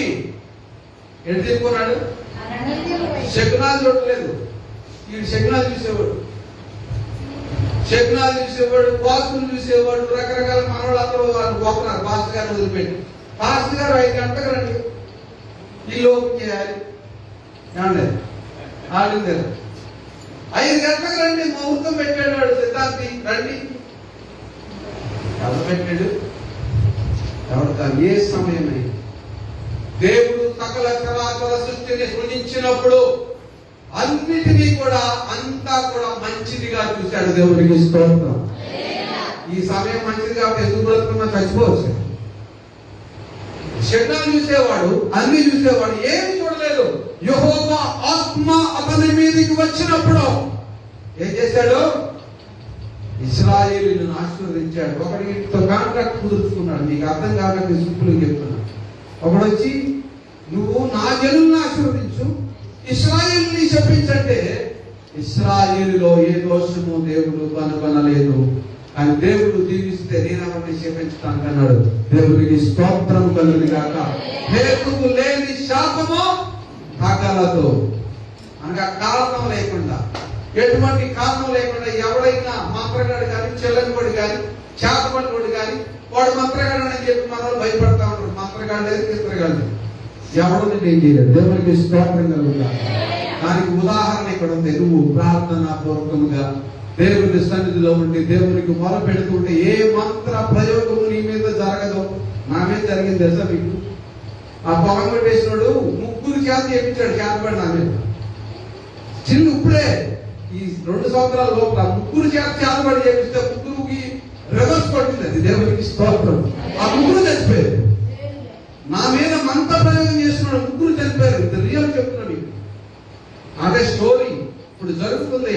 ఎటు తిప్పుకున్నాడు? శకునాలు చూడలేదు. వీడు శకునాలు చూసేవాడు, వాస్తులు చూసేవాడు, రకరకాల మనవాళ్ళు అందరూ వాళ్ళు పోతున్నారు. పాస్టర్ గారిని వదిలిపెట్టి, పాస్టర్ గారు 5 గంటలకు రండి, ఇల్లు ఓపెన్ చేయాలి. ఏమండి ఆడింది 5 గంటలకు రండి, ముహూర్తం పెట్టాడు వాడు సిద్ధాంతి. రండి, ఎవరు పెట్టాడు? ఎవరు? ఏ సమయమే దేవుడు సకల చరాచర సృష్టిని సృజించినప్పుడు అన్నిటినీ కూడా అంతా కూడా మంచిదిగా చూశాడు. దేవుడికి స్తోత్రం. ఈ సమయం మంచిది కాబట్టి ఎందుకు బ్రతుకున్నా చచ్చిపోవచ్చు. శకునాలు చూసేవాడు, అన్ని చూసేవాడు, ఏమి చూడలేదు. యెహోవా ఆత్మ అతని మీదకి వచ్చినప్పుడు ఏం చేశాడు? ఇశ్రాయేలును ఆశీర్వదించాడు. ఒకటితో కాంట్రాక్ట్ కుదుర్చుకున్నాడు. నీకు అర్థం కాక సింపుల్ చెప్తున్నాడు. ఒకడు వచ్చి నువ్వు నా జనులను ఆశీర్వదించు, ఇశ్రాయేలుని శపించంటే ఇశ్రాయేలులో ఏ దోషము దేవుడు కనుగొనలేదు. కానీ దేవుడు దీవిస్తే నేను అవన్నీ శపించడానికి అన్నాడు. దేవుడికి స్తోత్రం కలుగును గాక. హేతువు లేని శాపము తగలదు. అనగా కారణం లేకుండా, ఎటువంటి కారణం లేకుండా ఎవడైనా మంత్రగాడు కానీ, చెల్లనివాడు కానీ, చేతపడినోడు కానీ, వాడు మంత్రగాడు అని చెప్పి మనల్ని భయపడతా ఉంటాడు. మంత్రగాడు లేదు, చిత్రగాడు లేదు, ఎవడు ఏం చేయలేదు. దేవుడికి స్తోత్రం కలుగును. దానికి ఉదాహరణ ఇక్కడ ఉంది. నువ్వు ప్రార్థన పూర్వకంగా దేవుని సన్నిధిలో ఉండి దేవునికి మొర పెడుతుంటే ఏ మంత్ర ప్రయోగము నీ మీద జరగదు. నా మీద జరిగింది తెలుసా మీకు? ఆ పొగం పెట్టేసినోడు 3 చేత చేయించాడు, చేతపడి నా మీద. చిన్న ఇప్పుడే ఈ 2 సంవత్సరాల లోపల ముగ్గురు చేతబడి చేపిస్తే ముగ్గురుకి రివర్స్ పడుతుంది. అది దేవునికి స్తోత్రం. ఆ ముగ్గురు చచ్చిపోయారు. నా మీద మంత ప్రయోగం చేస్తున్నాడు, ముగ్గురు చనిపోయారు. ఇది రియల్ చెప్తున్నాడు. అదే స్టోరీ ఇప్పుడు జరుగుతుంది.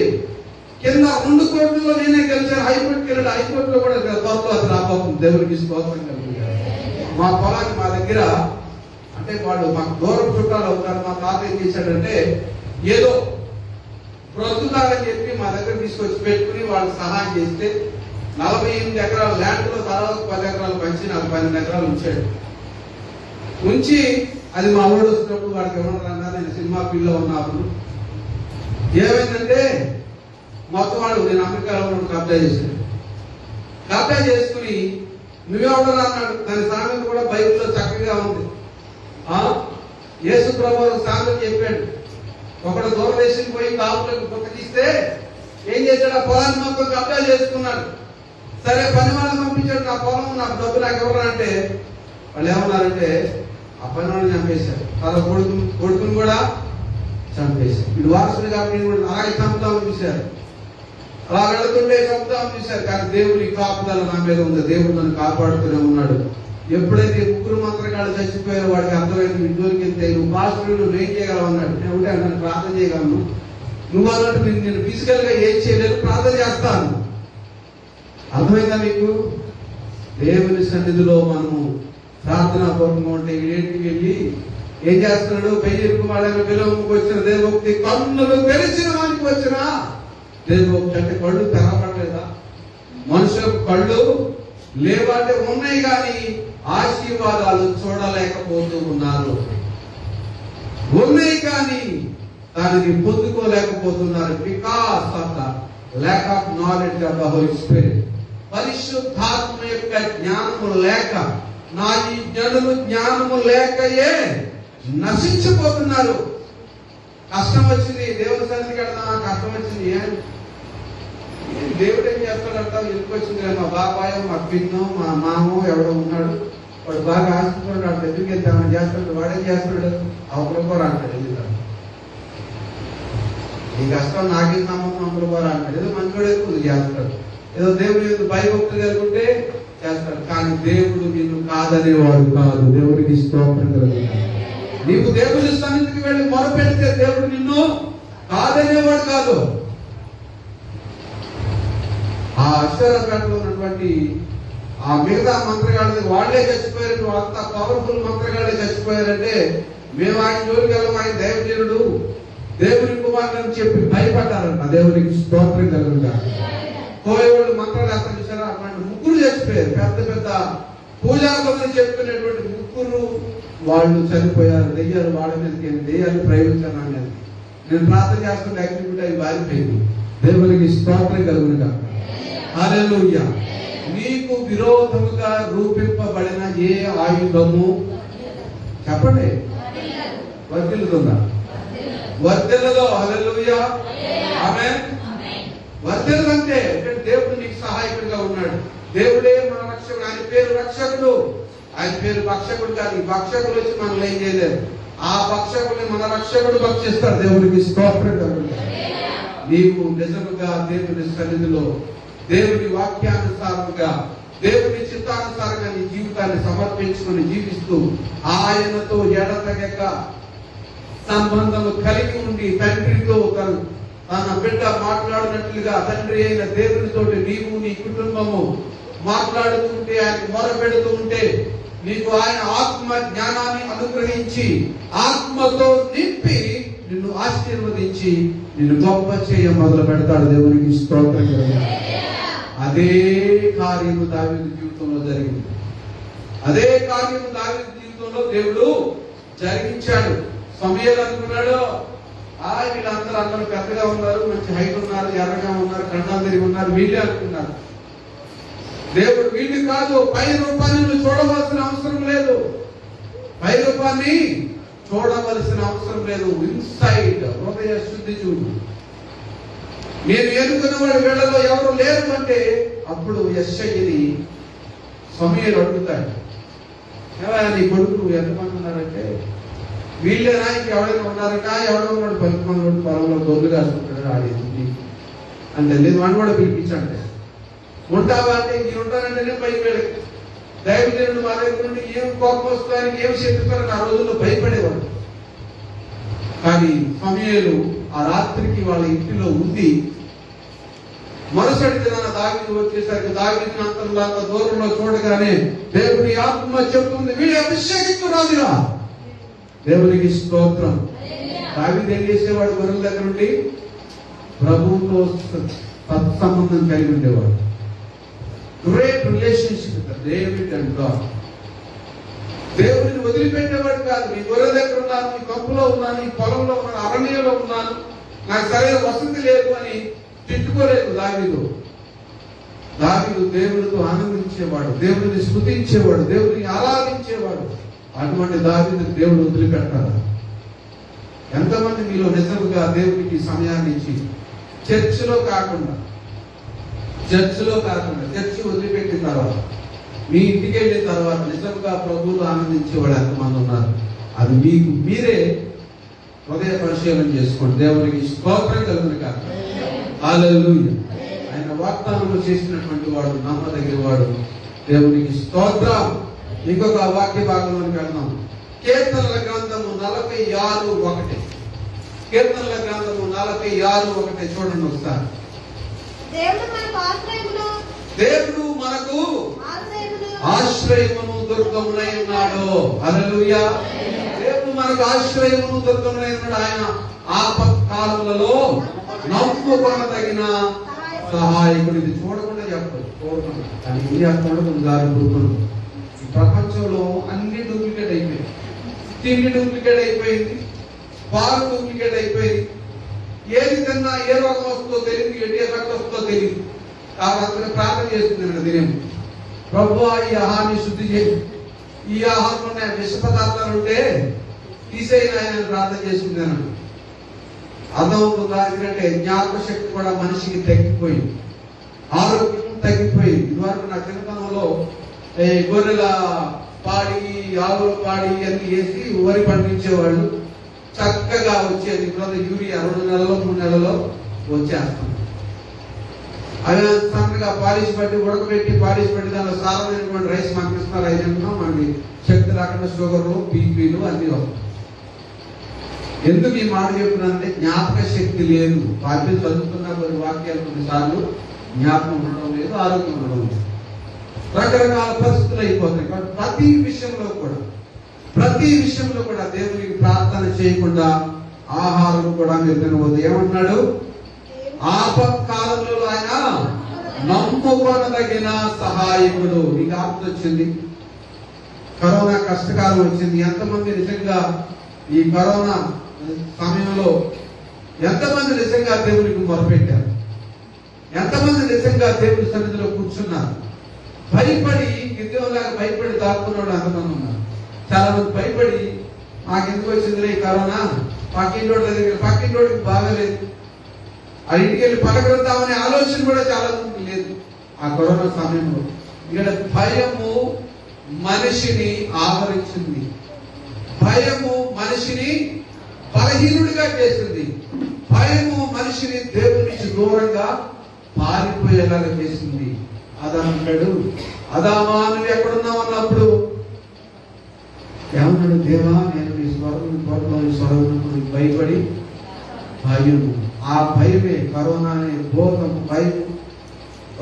కింద 2 కోట్లలో నేనే గెలిచాను. హైకోర్టుకి వెళ్ళాడు. హైకోర్టులో కూడా త్వరలో అది రాబోతుంది. దేవునికి స్తోత్రం కలుగుతుంది. మా పొలానికి మా దగ్గర అంటే వాడు మాకు దూరం చుట్టాలు అవుతారు. మా తాత ఏం చేశాడంటే ఏదో బ్రతుకుతారని చెప్పి మా దగ్గర తీసుకొచ్చి పెట్టుకుని వాళ్ళకి సహాయం చేస్తే 48 ఎకరాల ల్యాండ్ లో తర్వాత 10 ఎకరాలు పంచి నాకు 12 ఎకరాలు ఉంచాడు. ఉంచి అది మా ఊళ్ళో వచ్చినప్పుడు వాడికి ఏమన్నా నేను సినిమా ఫీల్డ్ లో ఉన్నప్పుడు ఏమైందంటే మొత్తం వాడు నేను అమెరికాలో ఉన్నప్పుడు కబ్జా చేశాడు. కబ్జా చేసుకుని నువ్వెవడరా అన్నాడు. దాని సామెత కూడా బైబిల్లో చక్కగా ఉంది. యేసు ప్రభువు సామెత చెప్పాడు. ఒకడు దూరదేశం పోయి కాపులకు బుక్క తీస్తే ఏం చేశాడు? ఆ పొలాన్ని మొత్తం కబ్జా చేసుకున్నాడు. సరే పని వాళ్ళని పంపించాడు. నా పొలం నాకు డబ్బు నాకు ఎవరు అంటే వాళ్ళు ఏమన్నారంటే ఆ పని వాళ్ళని చంపేశారు. తన కొడుకుని కూడా చంపేశారు. వీడు వారసుడు కాబట్టి అలాగే చంపుతామని చూశారు. అలా వెళుతుంటే చంపుతామని చూశారు. కానీ దేవుని కాపుదల నా మీద ఉంది. దేవుడు నన్ను కాపాడుతూనే ఉన్నాడు. ఎప్పుడైతే ముగ్గురు మంత్రగాళ్ళు చచ్చిపోయారో వాడికి అర్థమైంది. ఇంట్లోకి వెళ్తే నువ్వు పాస్టర్ నువ్వు ఏం చేయగలవు అన్నాడు. నేను ఉంటే నన్ను ప్రార్థన చేయగలను. నువ్వు అన్నట్టు నేను ఫిజికల్ గా ఏం చేయలేదు, ప్రార్థన చేస్తాను. అర్థమైందా మీకు? దేవుని సన్నిధిలో మనము ప్రార్థనా పూర్వకంగా ఉంటే ఇంటికి వెళ్ళి ఏం చేస్తున్నాడు? పెయ్యకు వాళ్ళని పిలువకు వచ్చిన దేవోక్తి కన్నులు తెరిచిన వానికి వచ్చిన దేవోక్తి అంటే కళ్ళు తెరపడలేదా? మనుషులకు కళ్ళు లేవంటే ఉన్నాయి కానీ ఆశీర్వాదాలు చూడలేకపోతూ ఉన్నారు. ఉన్నాయి కానీ దానిని పొందుకోలేకపోతున్నారు. Because of the lack of knowledge of the Holy Spirit. పరిశుద్ధాత్మ యొక్క జ్ఞానము లేక, నా ఈ జనులు జ్ఞానము లేకయే నశించిపోతున్నారు. కష్టం వచ్చింది, దేవుని సన్నిధికి వెళ్దాం, కష్టం వచ్చింది. దేవుడు ఏం చేస్తాడంటావు? ఎందుకు వచ్చింది? మా బాబాయ్, మా పిన్నో, మా మామో ఎవడో ఉన్నాడు, వాడు బాగా ఆశిస్తున్నాడు, వాడు దగ్గరికి వెళ్తామని చేస్తాడు. వాడేం చేస్తాడు? అవతల కూడా అంటాడు. ఎందుకంటే ఈ కష్టం నాకేం నమ్మకం, అవతల కూడా అంటాడు. ఏదో మంచోడే చేస్తాడు. ఏదో దేవుడు భయభక్తులు కలుగుంటే చేస్తాడు. కానీ దేవుడు నిన్ను కాదనేవాడు కాదు. దేవుడికి స్తోత్రం కలుగుతాడు. నీవు దేవుడి సన్నిధికి వెళ్ళి మొరపెడితే దేవుడు నిన్ను కాదనేవాడు కాదు. ఆ అశ్వరపేటలో ఉన్నటువంటి ఆ మిగతా మంత్రగాళ్ళు వాళ్ళే చచ్చిపోయారు. అంత పవర్ఫుల్ మంత్రగాళ్ళే చచ్చిపోయారంటే మేము ఆయన జోలికి వెళ్ళం, ఆయన దైవజనుడు, దేవుని కుమారుడు అని చెప్పి భయపడ్డారంట. దేవునికి స్తోత్రం కలుగుతాడు. కోయవాళ్ళు మంత్రాలు అర్థం చూసారా? అటువంటి ముగ్గురు చచ్చిపోయారు. పెద్ద పెద్ద పూజారులు చెప్పుకునేటువంటి ముగ్గురు వాళ్ళు చనిపోయారు. దెయ్యాలు వాళ్ళ మీదకి, దెయ్యాలు ప్రయోగించాను అనేది. నేను ప్రార్థన చేస్తుంటే యాక్టివిటీ అవి వారిపోయింది. దేవునికి స్తోత్రం కలుగునుగా. హల్లెలూయా. నీకు విరోధముగా రూపింపబడిన ఏ ఆయుధము చెప్పండి వర్ధిల్లుతుందా? వర్ధిల్లదో. హల్లెలూయా. ఆమేన్. వర్ధిల్లంటే దేవుడు నీకు సహాయకుడిగా ఉన్నాడు. దేవుడే మన రక్షకుడు. ఆయన పేరు రక్షకుడు. ఆయన పేరు భక్షకుడు కాదు. ఈ భక్షకుడు వచ్చి మనం ఏం చేయలేదు. ఆ భక్షకుడిని మన రక్షకుడు భక్షిస్తాడు. దేవుడికి స్తోత్రం కలుగుతుంది. నీవు నిజముగా దేవుని సన్నిధిలో దేవుని వాక్యానుసారంగా, దేవుని చిత్తానుసారంగా నీ జీవితాన్ని సమర్పించుకుని జీవిస్తూ ఆయనతో ఎడతెగక సంబంధము కలిగి ఉండి తండ్రితో తన బిడ్డ మాట్లాడినట్లుగా తండ్రి అయిన దేవునితోటి నీవు నీ కుటుంబము మాట్లాడుతుంటే, ఆయన మొరపెడుతూ ఉంటే నీకు ఆయన ఆత్మ జ్ఞానాన్ని అనుగ్రహించి ఆత్మతో నింపి నిన్ను ఆశీర్వదించి నిన్ను గొప్ప చేయ మొదలు పెడతాడు. దేవునికి స్తోత్రం. అదే కార్యము దావీదు జీవితంలో జరిగింది. అదే కార్యము దావీదు జీవితంలో దేవుడు జరిగించాడు. సమూయేలు అనుకున్నాడు, వీళ్ళందరూ పెద్దగా ఉన్నారు, మంచి హైట్ ఉన్నారు, ఎర్రగా ఉన్నారు, కండాలు తిరిగి ఉన్నారు, వీళ్ళే అనుకున్నారు. దేవుడు వీళ్ళు కాదు, పై రూపాన్ని నువ్వు చూడవలసిన అవసరం లేదు. పై రూపాన్ని చూడవలసిన అవసరం లేదు. ఇన్సైడ్ హృదయ శుద్ధి చూడు. నేను ఎన్నుకున్న వాడి వీళ్ళలో ఎవరు లేరు అంటే అప్పుడు యెషయిని సమూయేలు అడుగుతాడు, నీ కొడుకు ఎంతమంది ఉన్నారంటే వీళ్ళేనా ఇంకెవరైనా ఉన్నారట, ఎవడో ఉన్నాడు 10 మంది పొలంలో దొడ్లు కాసుకుంటాడు ఆడేది అంటే లేదు. వాడిని కూడా పిలిపించండి. ఉంటావా అంటే ఇంక ఉంటానంటేనే భయపడే దైవజనుడు మా దగ్గర నుండి ఏం కోపం వస్తానికి ఏం చెప్తారని ఆ రోజుల్లో భయపడేవాడు. కానీ సమూయేలు ఆ రాత్రికి వాళ్ళ ఇంటిలో ఉంది. మరుసటి దినాన దావీదు వచ్చేసరికి దావీదుని అంత దూరంలో చూడగానే దేవుని ఆత్మ చెప్తుంది, వీడి అభిషేకించు రాజురా. దేవునికి స్తోత్రం. దావీదు ఏం చేసేవాడు? గొర్రెల దగ్గర నుండి ప్రభువుతో సత్సంబంధం కలిగి ఉండేవాడు. Great relationship with David and God. దేవుడిని వదిలిపెట్టేవాడు కాదు. నీ గొర్రెల దగ్గర ఉన్నాను, నీ కంపులో ఉన్నాను, నీ పొలంలో ఉన్నాను, అరణ్యంలో ఉన్నాను, నాకు సరైన వసతి లేదు అని తిట్టుకోలేదు దావీదు. దావీదు దేవుడితో ఆనందించేవాడు, దేవుడిని స్తుతించేవాడు, దేవుడిని ఆరాధించేవాడు. అటువంటి దావీదుని దేవుడు వదిలిపెట్టాలి. ఎంతమంది మీలో నిజంగా దేవుడికి సమయాన్ని ఇచ్చి చర్చిలో కాకుండా చర్చి వదిలిపెట్టిన తర్వాత మీ ఇంటికి వెళ్ళిన తర్వాత నిజంగా ప్రభువులు ఆనందించేవాడు ఎంతమంది ఉన్నారు? అది మీకు మీరే హృదయ పరిశీలన చేసుకోండి. దేవునికి స్తోత్రం కలుగును కాక. హల్లెలూయా. ఆయన వాగ్దానం చేసినటువంటి వాడు నమ్మదగిన వాడు. దేవునికి స్తోత్రం. ఇంకొక వాక్య భాగంలోకి వెళ్దాం. కీర్తనల గ్రంథము 46:1. కీర్తనల గ్రంథము 46:1 చూడండి ఒకసారి. దేవుడు మనకు ఆశ్రయమును దుర్గమునై ఉన్నాడు. హల్లెలూయా. దేవుడు మనకు ఆశ్రయమును దుర్గమునై ఉన్నాడు. ఆయన ఆపత్కాలములలో నమ్ముకొనదగిన సహాయకుడు. ఇది చూడకుండా చెప్పదు, చూడకుండా. కానీ ఇది అక్కడ జారిపోతుంది. ఈ ప్రపంచంలో అన్ని డూప్లికేట్ అయిపోయింది. తిండి డూప్లికేట్ అయిపోయింది, పాలు డూప్లికేట్ అయిపోయింది. ఏది తిన్నా ఏ రోగం వస్తుందో తెలియదు, ఎటు ఎఫెక్ట్ వస్తుందో తెలియదు. కాబట్టి ప్రార్థన చేస్తుంది దినం, ప్రభువా ఈ ఆహారాన్ని శుద్ధి చేసి, ఈ ఆహారంలో విష పదార్థాలు ఉంటే తీసేయని ఆయన ప్రార్థన చేస్తున్నాను. అర్థమవుతుందా? ఎందుకంటే జ్ఞాపక శక్తి కూడా మనిషికి తగ్గిపోయింది, ఆరోగ్యం తగ్గిపోయింది. ఇదివరకు నా చిన్నతనంలో గొర్రెల పాడి, ఆవుల పాడి అన్ని వేసి వరి పండించేవాళ్ళు. చక్కగా వచ్చేది. ఇప్పుడు యూరియా 2 నెలల్లో 3 నెలల్లో వచ్చేస్తాం. అవి సన్నగా పాలిష్ పట్టి ఉడకబెట్టి పాలిష్ పెట్టి దానిలో సారమైనటువంటి రైస్ మనకి ఇస్తున్నారు. అవి తింటున్నాం. మనకి శక్తి రాకుండా షుగర్లు, బీపీలు అన్ని వస్తాయి. ఎందుకు ఈ మాట చెప్తున్నానంటే జ్ఞాపక శక్తి లేదు. బైబిల్ చదువుతున్న కొన్ని వాక్యాలు కొన్నిసార్లు జ్ఞాపకం ఉండడం లేదు, ఆరోగ్యం ఉండడం లేదు. రకరకాల పరిస్థితులు అయిపోతాయి. కాబట్టి ప్రతి విషయంలో కూడా దేవునికి ప్రార్థన చేయకుండా ఆహారం కూడా మీరు తినవద్దు. ఏమంటున్నాడు? ఆపత్కాలంలో ఆయన నమ్ముకొనదగిన సహాయకుడు. నీకు ఆపద వచ్చింది, కరోనా కష్టకాలం వచ్చింది. ఎంతమంది నిజంగా ఈ కరోనా సమయంలో ఎంతమంది నిజంగా దేవునికి మొరపెట్టారు? ఎంతమంది నిజంగా దేవుని సన్నిధిలో కూర్చున్నారు? భయపడి గిద్దెంలాగా భయపడి దాక్కున్నాడు ఎంతమంది ఉన్నారు. చాలా మంది భయపడి మాకెందుకు వచ్చిందిలే ఈ కరోనా, పక్కింటోడికి బాగలేదు, ఆ ఇంటికి వెళ్ళి పలకరుద్దామనే ఆలోచన కూడా చాలా మందికి లేదు ఆ కరోనా సమయంలో. ఇక్కడ భయము మనిషిని ఆవరించింది, భయము మనిషిని బలహీనుడిగా చేసింది, భయము మనిషిని దేవుని నుంచి దూరంగా పారిపోయేలాగా చేసింది. అదంటాడు, అదామా నువ్వు ఎక్కడున్నావు అన్నప్పుడు ఏమన్నాడు? దేవా నేను నీ స్వరం భయపడి భయము. ఆ భయమే కరోనా అనే భూతము భయం.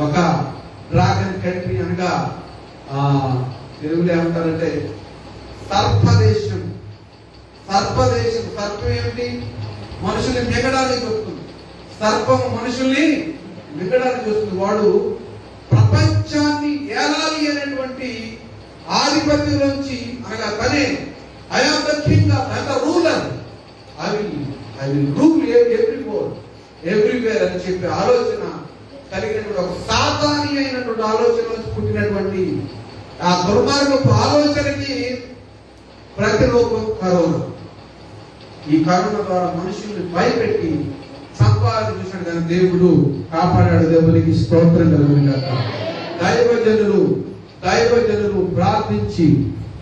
ఒక డ్రాగన్ కంట్రీ అనగా తెలుగులో ఏమంటారంటే సర్పదేశం. సర్పం ఏమిటి? మనుషుల్ని మిగడానికి వస్తుంది. సర్పము మనుషుల్ని మిగడానికి వస్తుంది. వాడు ప్రపంచాన్ని ఏలాలి అనేటువంటి ఆధిపత్యంలోంచి అనగా తనే I am the king of the ruler, I will rule everywhere అని చెప్పే ఆలోచన కలిగినటువంటి ఒక సాతాని అయినటువంటి ఆలోచన నుంచి పుట్టినటువంటి ఆ దుర్మార్గపు ఆలోచనకి ప్రతిరూపం కరోనా. ఈ కరోనా ద్వారా మనుషుల్ని భయపెట్టి సంపాదన చూసాడు, కానీ దేవుడు కాపాడాడు. దేవునికి స్తోత్రం కలుగును గాక. దైవజనులు ప్రార్థించి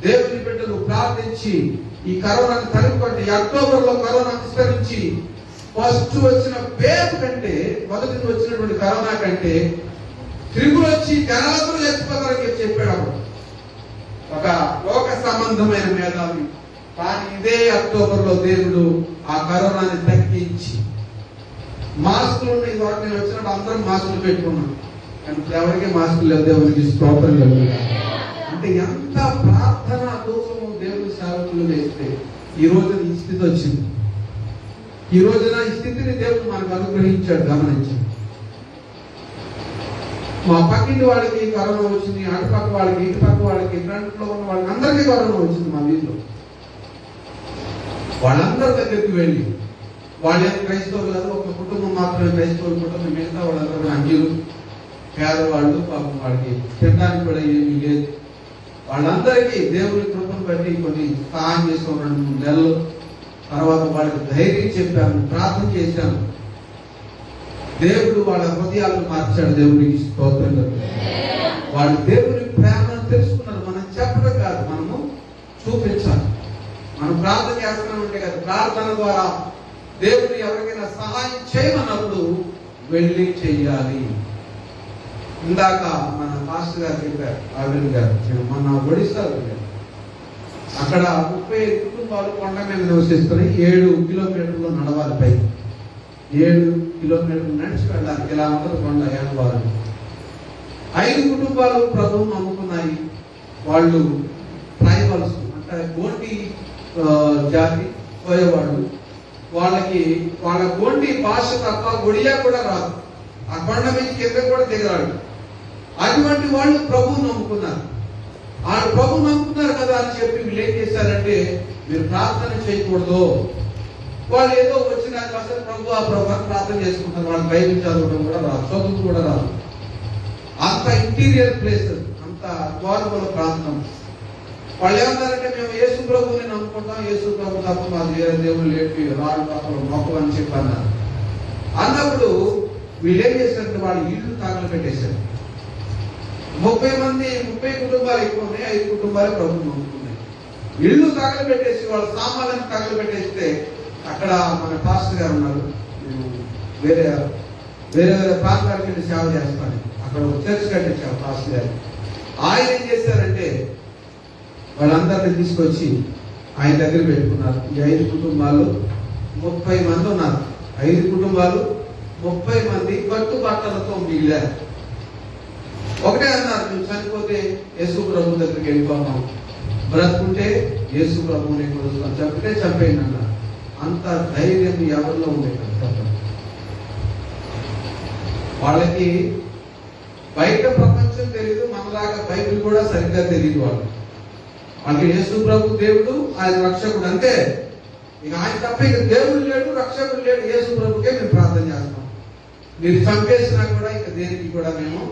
దేవుని బిడ్డలు ప్రార్థించి ఈ కరోనాను తరిమికొట్టి అక్టోబర్ లో కరోనా విస్తరించి ఫస్ట్ వచ్చిన వేవ్ కంటే, మొదటి వచ్చినటువంటి కరోనా కంటే త్రిపులు వచ్చి జనాలు చచ్చిపోతారని చెప్పాడు ఒక లోక సంబంధమైన మేధావి. కానీ ఇదే అక్టోబర్ లో దేవుడు ఆ కరోనాని తగ్గించి మాస్కులు ఉన్నాయి. ఇదివరకు నేను వచ్చినప్పుడు అందరం మాస్కులు పెట్టుకున్నాం, కానీ ఎవరికి మాస్కులు లేవు. దేవునికి స్తోత్రం లేదు. అంటే ఎంత ప్రార్థన కోసము దేవుని సేవకులు వేస్తే ఈ రోజున ఈ స్థితి వచ్చింది. ఈ రోజున ఈ స్థితిని దేవుడు మనకు అనుగ్రహించాడు. గమనించండి, మా పక్కింటి వాళ్ళకి కరోనా వచ్చింది, అటుపక్క వాళ్ళకి, ఇటుపక్క వాళ్ళకి, ఫ్రంట్ లో ఉన్న వాళ్ళకి అందరికీ కరోనా వచ్చింది. మా వీధిలో వాళ్ళందరి దగ్గరికి వెళ్ళి, వాళ్ళేం క్రైస్తవులు కాదు, ఒక కుటుంబం మాత్రమే క్రైస్తవుల కుటుంబం, మిగతా వాళ్ళందరూ అంజీలు పేదవాళ్ళు, పాపం వాళ్ళకి తినడానికి కూడా ఏమీ లేదు. వాళ్ళందరికీ దేవుని కృపను బట్టి కొన్ని సహాయం చేసిన 2-3 నెలలు తర్వాత వాళ్ళకి ధైర్యం చెప్పాను, ప్రార్థన చేశాను. దేవుడు వాళ్ళ హృదయాలను మార్చాడు. దేవునికి స్తోత్రం. వాళ్ళు దేవుని ప్రేమను తెలుసుకున్నారు. మనం చెప్పడం కాదు, మనము చూపించాలి. మనం ప్రార్థన చేస్తున్నామంటే కాదు, ప్రార్థన ద్వారా దేవుడు ఎవరికైనా సహాయం చేయమన్నప్పుడు వెళ్ళి చెయ్యాలి. ఇందాక మన మాస్టర్ గారు చెప్పారు, ఆవిడ గారు, మొన్న ఒడిస్సా వెళ్ళారు. అక్కడ 35 కుటుంబాలు కొండ మీద నివసిస్తున్నాయి. 7 కిలోమీటర్లు నడవాలి, పై 7 కిలోమీటర్లు నడిచి వెళ్ళాలి. ఇలా ఉండదు కొండ ఏడవారు. 5 కుటుంబాలు ప్రభువు నమ్ముకున్నాయి. వాళ్ళు ట్రైబల్స్ అంటే గోండి జాతి పోయేవాళ్ళు. వాళ్ళ గోండి భాష తప్ప ఒడియా కూడా రాదు. ఆ కొండ మీద కింద కూడా దిగరాడు. అటువంటి వాళ్ళు ప్రభువు నమ్ముకున్నారు. వాళ్ళు ప్రభు నమ్ముకున్నారు కదా అని చెప్పి వీళ్ళు ఏం చేశారంటే, మీరు ప్రార్థన చేయకూడదు. వాళ్ళు ఏదో వచ్చిన అసలు ప్రభు ఆ ప్రభు ప్రార్థన చేసుకుంటారు. వాళ్ళు బైబిల్ చదవడం కూడా రాదు, చదువు కూడా రాదు. అంత ఇంటీరియర్ ప్లేసెస్, అంత ద్వారముల ప్రాంతం. వాళ్ళు ఏమన్నారంటే, మేము యేసు ప్రభువుని నమ్ముకుంటాం, యేసు ప్రభు తప్ప మా వేరే దేవుడు లేపి రాడు తప్ప మొక్క అని చెప్పి అన్నారు. అన్నప్పుడు వీళ్ళు ఏం చేశారంటే, వాళ్ళు ఇల్లు తగలబెట్టేశారు. 30 కుటుంబాలు ఎక్కువ ఉన్నాయి, 5 కుటుంబాలు ప్రభుత్వం నమ్ముకున్నాయి. ఇల్లు తగలబెట్టేసి వాళ్ళ సామాన్లను తగలబెట్టేస్తే, అక్కడ మన పాస్టర్ గారు ఉన్నారు, వేరే ప్రాంతానికి వెళ్ళి సేవ చేస్తాను, అక్కడ చర్చ్ కట్టించారు పాస్టర్ గారు. ఆయన ఏం చేశారంటే, వాళ్ళందరినీ తీసుకొచ్చి ఆయన దగ్గర పెట్టుకున్నారు. ఈ 5 కుటుంబాలు 30 మంది ఉన్నారు. 5 కుటుంబాలు 30 మంది కట్టుబట్టలతో మిగిలారు. ఒకటే అన్నారు, నువ్వు చనిపోతే యేసు ప్రభు దగ్గరికి వెళ్ళిపోతాం, బ్రతుకుంటే యేసు ప్రభువుని కొలుస్తాం, చంపితే చంపేయండి అన్నారు. అంత ధైర్యం ఎవరిలో ఉంది కదా. వాళ్ళకి బయట ప్రపంచం తెలియదు, మనలాగా బైబిల్ కూడా సరిగ్గా తెలియదు. వాళ్ళకి యేసు ప్రభు దేవుడు, ఆయన రక్షకుడు, అంతే. ఇక ఆయన తప్ప ఇక దేవుడు లేడు, రక్షకుడు లేడు. యేసు ప్రభుకే మేము ప్రార్థన చేస్తాం. మీరు చంపేసినా కూడా ఇక దేనికి కూడా మేము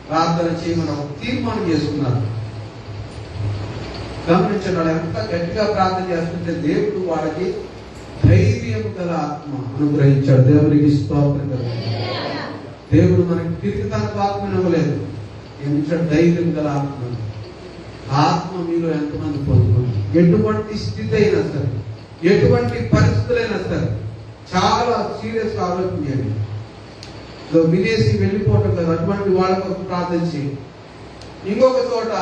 ప్రార్థన చేయమని ఒక తీర్మానం చేసుకున్నారు. గమనించండి, వాళ్ళు ఎంత గట్టిగా ప్రార్థన చేస్తుంటే దేవుడు వాళ్ళకి ధైర్యం గల ఆత్మ అనుగ్రహించాడు. దేవునికి స్తోత్రం కలుగుతుంది. దేవుడు మనకి తిరిగితనకు ఆత్మను ఇవ్వలేదు, ఎందుకంటే ధైర్యం గల ఆత్మ. ఆత్మ మీలో ఎంతమంది పొందుతుంది? ఎటువంటి స్థితి అయినా సరే, ఎటువంటి పరిస్థితులైనా సరే చాలా సీరియస్ గా ఆలోచించండి. విదేశీ వెళ్ళిపోవటం కదా, అటువంటి వాళ్ళ కోసం ప్రార్థించి. ఇంకొక చోట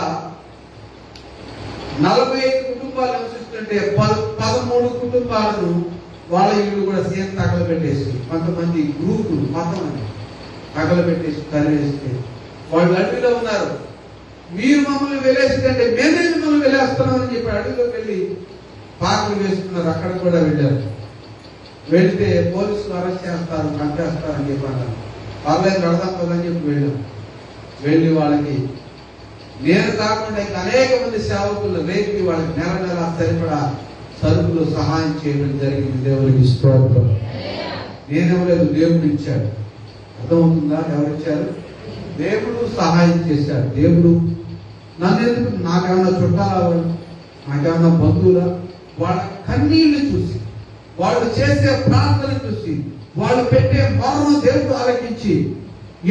45 కుటుంబాలు నివసిస్తుంటే 13 కుటుంబాలను వాళ్ళ ఇల్లు కూడా సేమ్ తగలబెట్టేసి, కొంతమంది గ్రూపులు మతం అని తగలబెట్టేసి తరివేస్తే, వాళ్ళు అడవిలో ఉన్నారు. మీరు మమ్మల్ని వెళ్ళేసిందంటే మేమే మిమ్మల్ని వెళ్ళేస్తున్నామని చెప్పి అడవిలోకి వెళ్ళి పార్కులు వేసుకున్నారు. అక్కడ కూడా వెళ్ళారు. వెళ్తే పోలీసులు అరెస్ట్ చేస్తారు, చంపేస్తారని చెప్పారు. పర్లేదు వెళదాం కదని చెప్పి వెళ్ళాం. వెళ్ళి వాళ్ళకి నేను కాకుండా ఇంకా అనేక మంది సేవకులు రేపి వాళ్ళకి నెల సరిపడా సరుకులు సహాయం చేయడం జరిగింది. దేవునికి స్తోత్రం. నేనెవలేదు, దేవుడు ఇచ్చాడు. అర్థమవుతుందా? ఎవరిచ్చారు? దేవుడు సహాయం చేశాడు. దేవుడు నన్ను ఎందుకు, నాకేమన్నా చుట్టాలా, నాకేమన్నా బంధువులా, వాళ్ళ కన్నీళ్లు చూసి, వాళ్ళు చేసే ప్రార్థన చూసి, వాళ్ళు పెట్టే మరణం దేవుడు ఆలకించి,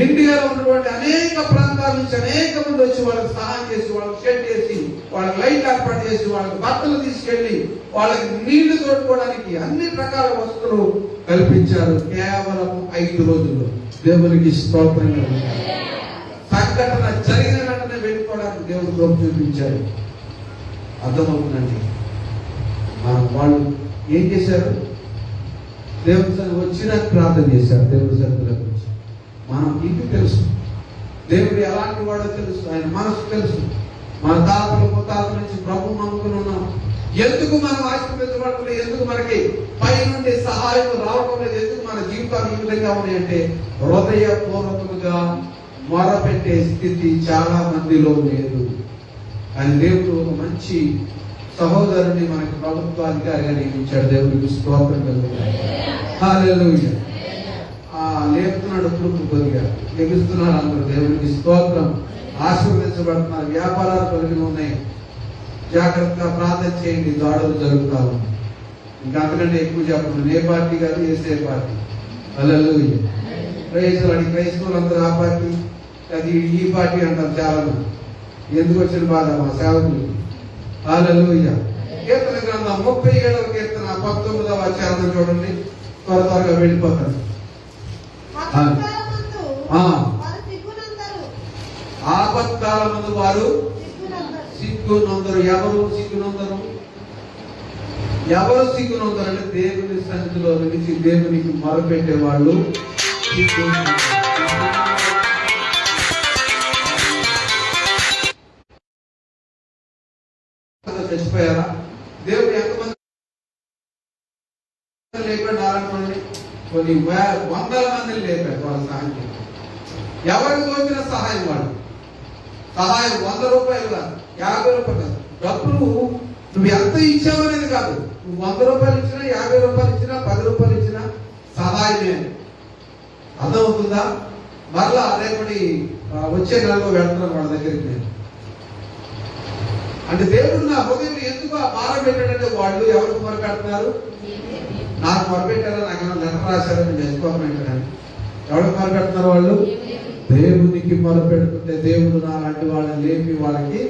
ఇండియాలో ఉన్నటువంటి అనేక ప్రాంతాల నుంచి అనేక మంది వచ్చి వాళ్ళకి సహాయం చేసి, వాళ్ళకి షెడ్ చేసి, వాళ్ళకి లైట్ ఏర్పాటు చేసి వాళ్ళకి బట్టలు తీసుకెళ్లి వాళ్ళకి నీళ్లు తోడుకోవడానికి అన్ని రకాల వస్తువులు కల్పించారు కేవలం 5 రోజుల్లో. దేవునికి స్తోత్రం. సంఘటన జరిగిన వెంటనే వెళ్ళిపోవడానికి దేవుడు కృప చూపించారు. అర్థమవుతుందండి. వాళ్ళు ఏం చేశారు? దేవుడి సన్నిధికి వచ్చినాక ప్రార్థన చేశారు. దేవుడి సన్నిధిలోకి వచ్చి మనం ఇంటి తెలుసు, దేవుడు ఎలాంటి వాడో తెలుసు, ఆయన మనసు తెలుసు. మన తాతల ముత్తాతల నుంచి ప్రభు నమ్ముకుని ఉన్నాం. ఎందుకు మనం ఆశీర్వదించబడలేదు? ఎందుకు మనకి పై నుండి సహాయం రావడం లేదు? ఎందుకు మన జీవితాలు ఈ విధంగా ఉన్నాయంటే హృదయపూర్వకంగా మొరపెట్టే స్థితి చాలా మందిలో లేదు. కానీ దేవుడు ఒక మంచి సహోదరుని మనకి ప్రభుత్వ అధికారిగా నియమించాడు. దేవుడికి స్తోత్రం కలుగుతాయి. హల్లెలూయా. లేపుతున్నాడు కుటుంబం, కొద్దిగా లెగుస్తున్నారు అందరూ. దేవుడికి స్తోత్రం. ఆశీర్వదించబడుతున్నారు. వ్యాపారాలు కలిగి ఉన్నాయి. జాగ్రత్తగా ప్రార్థన చేయండి. దాడులు జరుగుతా ఉన్నాయి. ఇంకా అంతకంటే ఎక్కువ చెప్పండి. ఏ పార్టీ కాదు, ఏసే పార్టీ. హల్లెలూయా. క్రైస్తవులు అందరూ ఆ పార్టీ, అది ఈ పార్టీ అంటారు చాలా మంది. ఎందుకు వచ్చిన బాధ మా సేవకులు. హల్లెలూయా. కీర్తన గ్రంథం 37వ కీర్తన 19వ చరణం చూడండి. త్వరగా వెళ్ళిపోతారు. ఆపత్కాల ముందు వారు సిగ్గునందరు. ఎవరు సిగ్గునందరు? ఎవరు సిగ్గునందరు అంటే దేవుని సన్నిధిలో నిలిచి దేవునికి మొరపెట్టే వాళ్ళు చచ్చిపోయారా? దేవుడు ఎంతమంది లేపండి? కొన్ని వందల మందిని లేపారు వాళ్ళ సహాయం. ఎవరికి తోచిన సహాయం వాళ్ళు. సహాయం 100 రూపాయలు కాదు, 50 రూపాయలు కాదు. డబ్బులు నువ్వు ఎంత ఇచ్చావనేది కాదు. నువ్వు 100 రూపాయలు ఇచ్చినా, 50 రూపాయలు ఇచ్చినా, 10 రూపాయలు ఇచ్చినా సహాయమే. అర్థమవుతుందా? మరలా రేపటి వచ్చే నెలలో వెళ్తున్నాను వాళ్ళ దగ్గరికి నేను. అంటే దేవుడు నా హృదయం ఎందుకు ఆ భారం పెట్టాడంటే వాళ్ళు ఎవరికి మొరపెడుతున్నారు? నాకు మొరపెట్టారా? నాకు లెటర్ రాశారని చచ్చిపోకమంటారని. ఎవరికి మొరపెడుతున్నారు వాళ్ళు? దేవునికి మొరపెడుతుంటే దేవుడు నా లాంటి వాళ్ళని లేపి వాళ్ళకి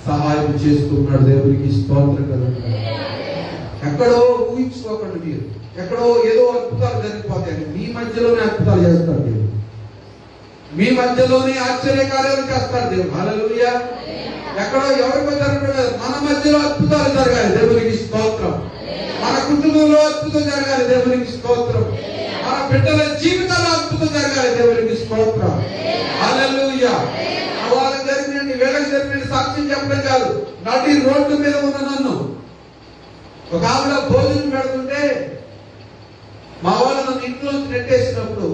సహాయం చేస్తున్నాడు. దేవునికి స్తోత్రం కలుగుతుంది. ఎక్కడో ఊహించుకోకండి మీరు. ఎక్కడో ఏదో అద్భుతాలు జరిగిపోతాయి. మీ మధ్యలోనే అద్భుతాలు చేస్తాడు దేవుడు. మీ మధ్యలోనే ఆశ్చర్య కార్యాలు చేస్తాడు దేవుడు. హల్లెలూయా. ఎక్కడో ఎవరికో జరగలేదు, మన మధ్యలో అద్భుతాలు జరగాలి. దేవునికి స్తోత్రం. మన కుటుంబంలో అద్భుతం జరగాలి. దేవునికి స్తోత్రం. మన బిడ్డల జీవితాల్లో అద్భుతం జరగాలి. దేవునికి స్తోత్రం. హల్లెలూయా. వాళ్ళకి జరిగినండి, వీళ్ళకి జరిగిన సాక్ష్యం చెప్పడం కాదు. నడి రోడ్డు మీద ఉన్న నన్ను ఒక ఆవిడ భోజనం పెడుతుంటే మా వాళ్ళు నన్ను ఇంట్లో నెట్టేసినప్పుడు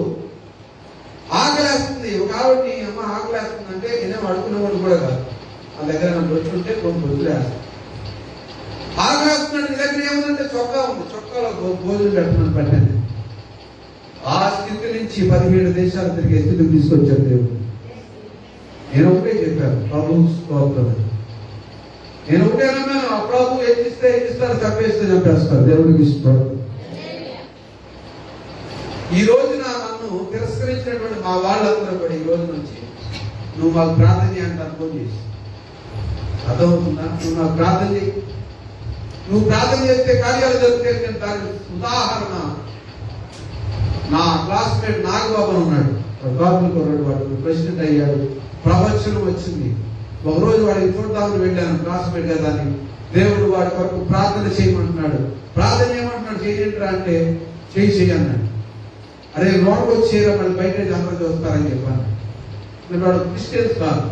ఆకలేస్తుంది. ఒక ఆవిడని అమ్మ ఆకలేస్తుంది అంటే నేనేం అడుగుకునేవాడు కూడా కాదు. ఆ దగ్గర నన్ను వచ్చుంటే కొన్ని వదిలేస్తాను. ఆకలేస్తున్నాడు. నీ దగ్గర ఏముందంటే చొక్కా ఉంది, చొక్కాలో భోజనం పెడుతున్నాను పెట్టండి. ఆ స్థితి నుంచి 17 దేశాలు తిరిగే స్థితికి తీసుకొచ్చాడు దేవుడు. నేను ఒకటే చెప్పాను, ప్రభు స్తోత్రం. నేను ఒకటే నమ్మాను, ఆ ప్రభు ఏం ఇస్తారు, చంపేస్తే చంపేస్తారు. దేవుడికి స్తోత్రం. ఈ రోజున నన్ను తిరస్కరించినటువంటి మా వాళ్ళందరూ కూడా ఈ రోజు నుంచి నువ్వు మాకు ప్రార్థన చేయంటాను ఫోన్ చేసి. అర్థమవుతుందా? నువ్వు నాకు ప్రార్థన చేయి. నువ్వు ప్రార్థన చేస్తే కార్యాలు జరుగుతాయి. దానికి ఉదాహరణ నా క్లాస్మేట్ నాగబాబు ఉన్నాడు. వాడు ప్రెసిడెంట్ అయ్యాడు. ప్రవచనం వచ్చింది. ఒకరోజు వాడికి చూడదామని వెళ్ళాను క్లాస్మేట్ కదా అని. దేవుడు వాడి కొరకు ప్రార్థన చేయమంటున్నాడు. ప్రార్థన చేయమంటున్నాడు. చేయండి అంటే చేయి అన్నాడు. అరే లోపలికి వచ్చేరా, మళ్ళీ బయట అందరూ చూస్తారని చెప్పాను. వాడు క్రిస్టియన్స్ కాదు.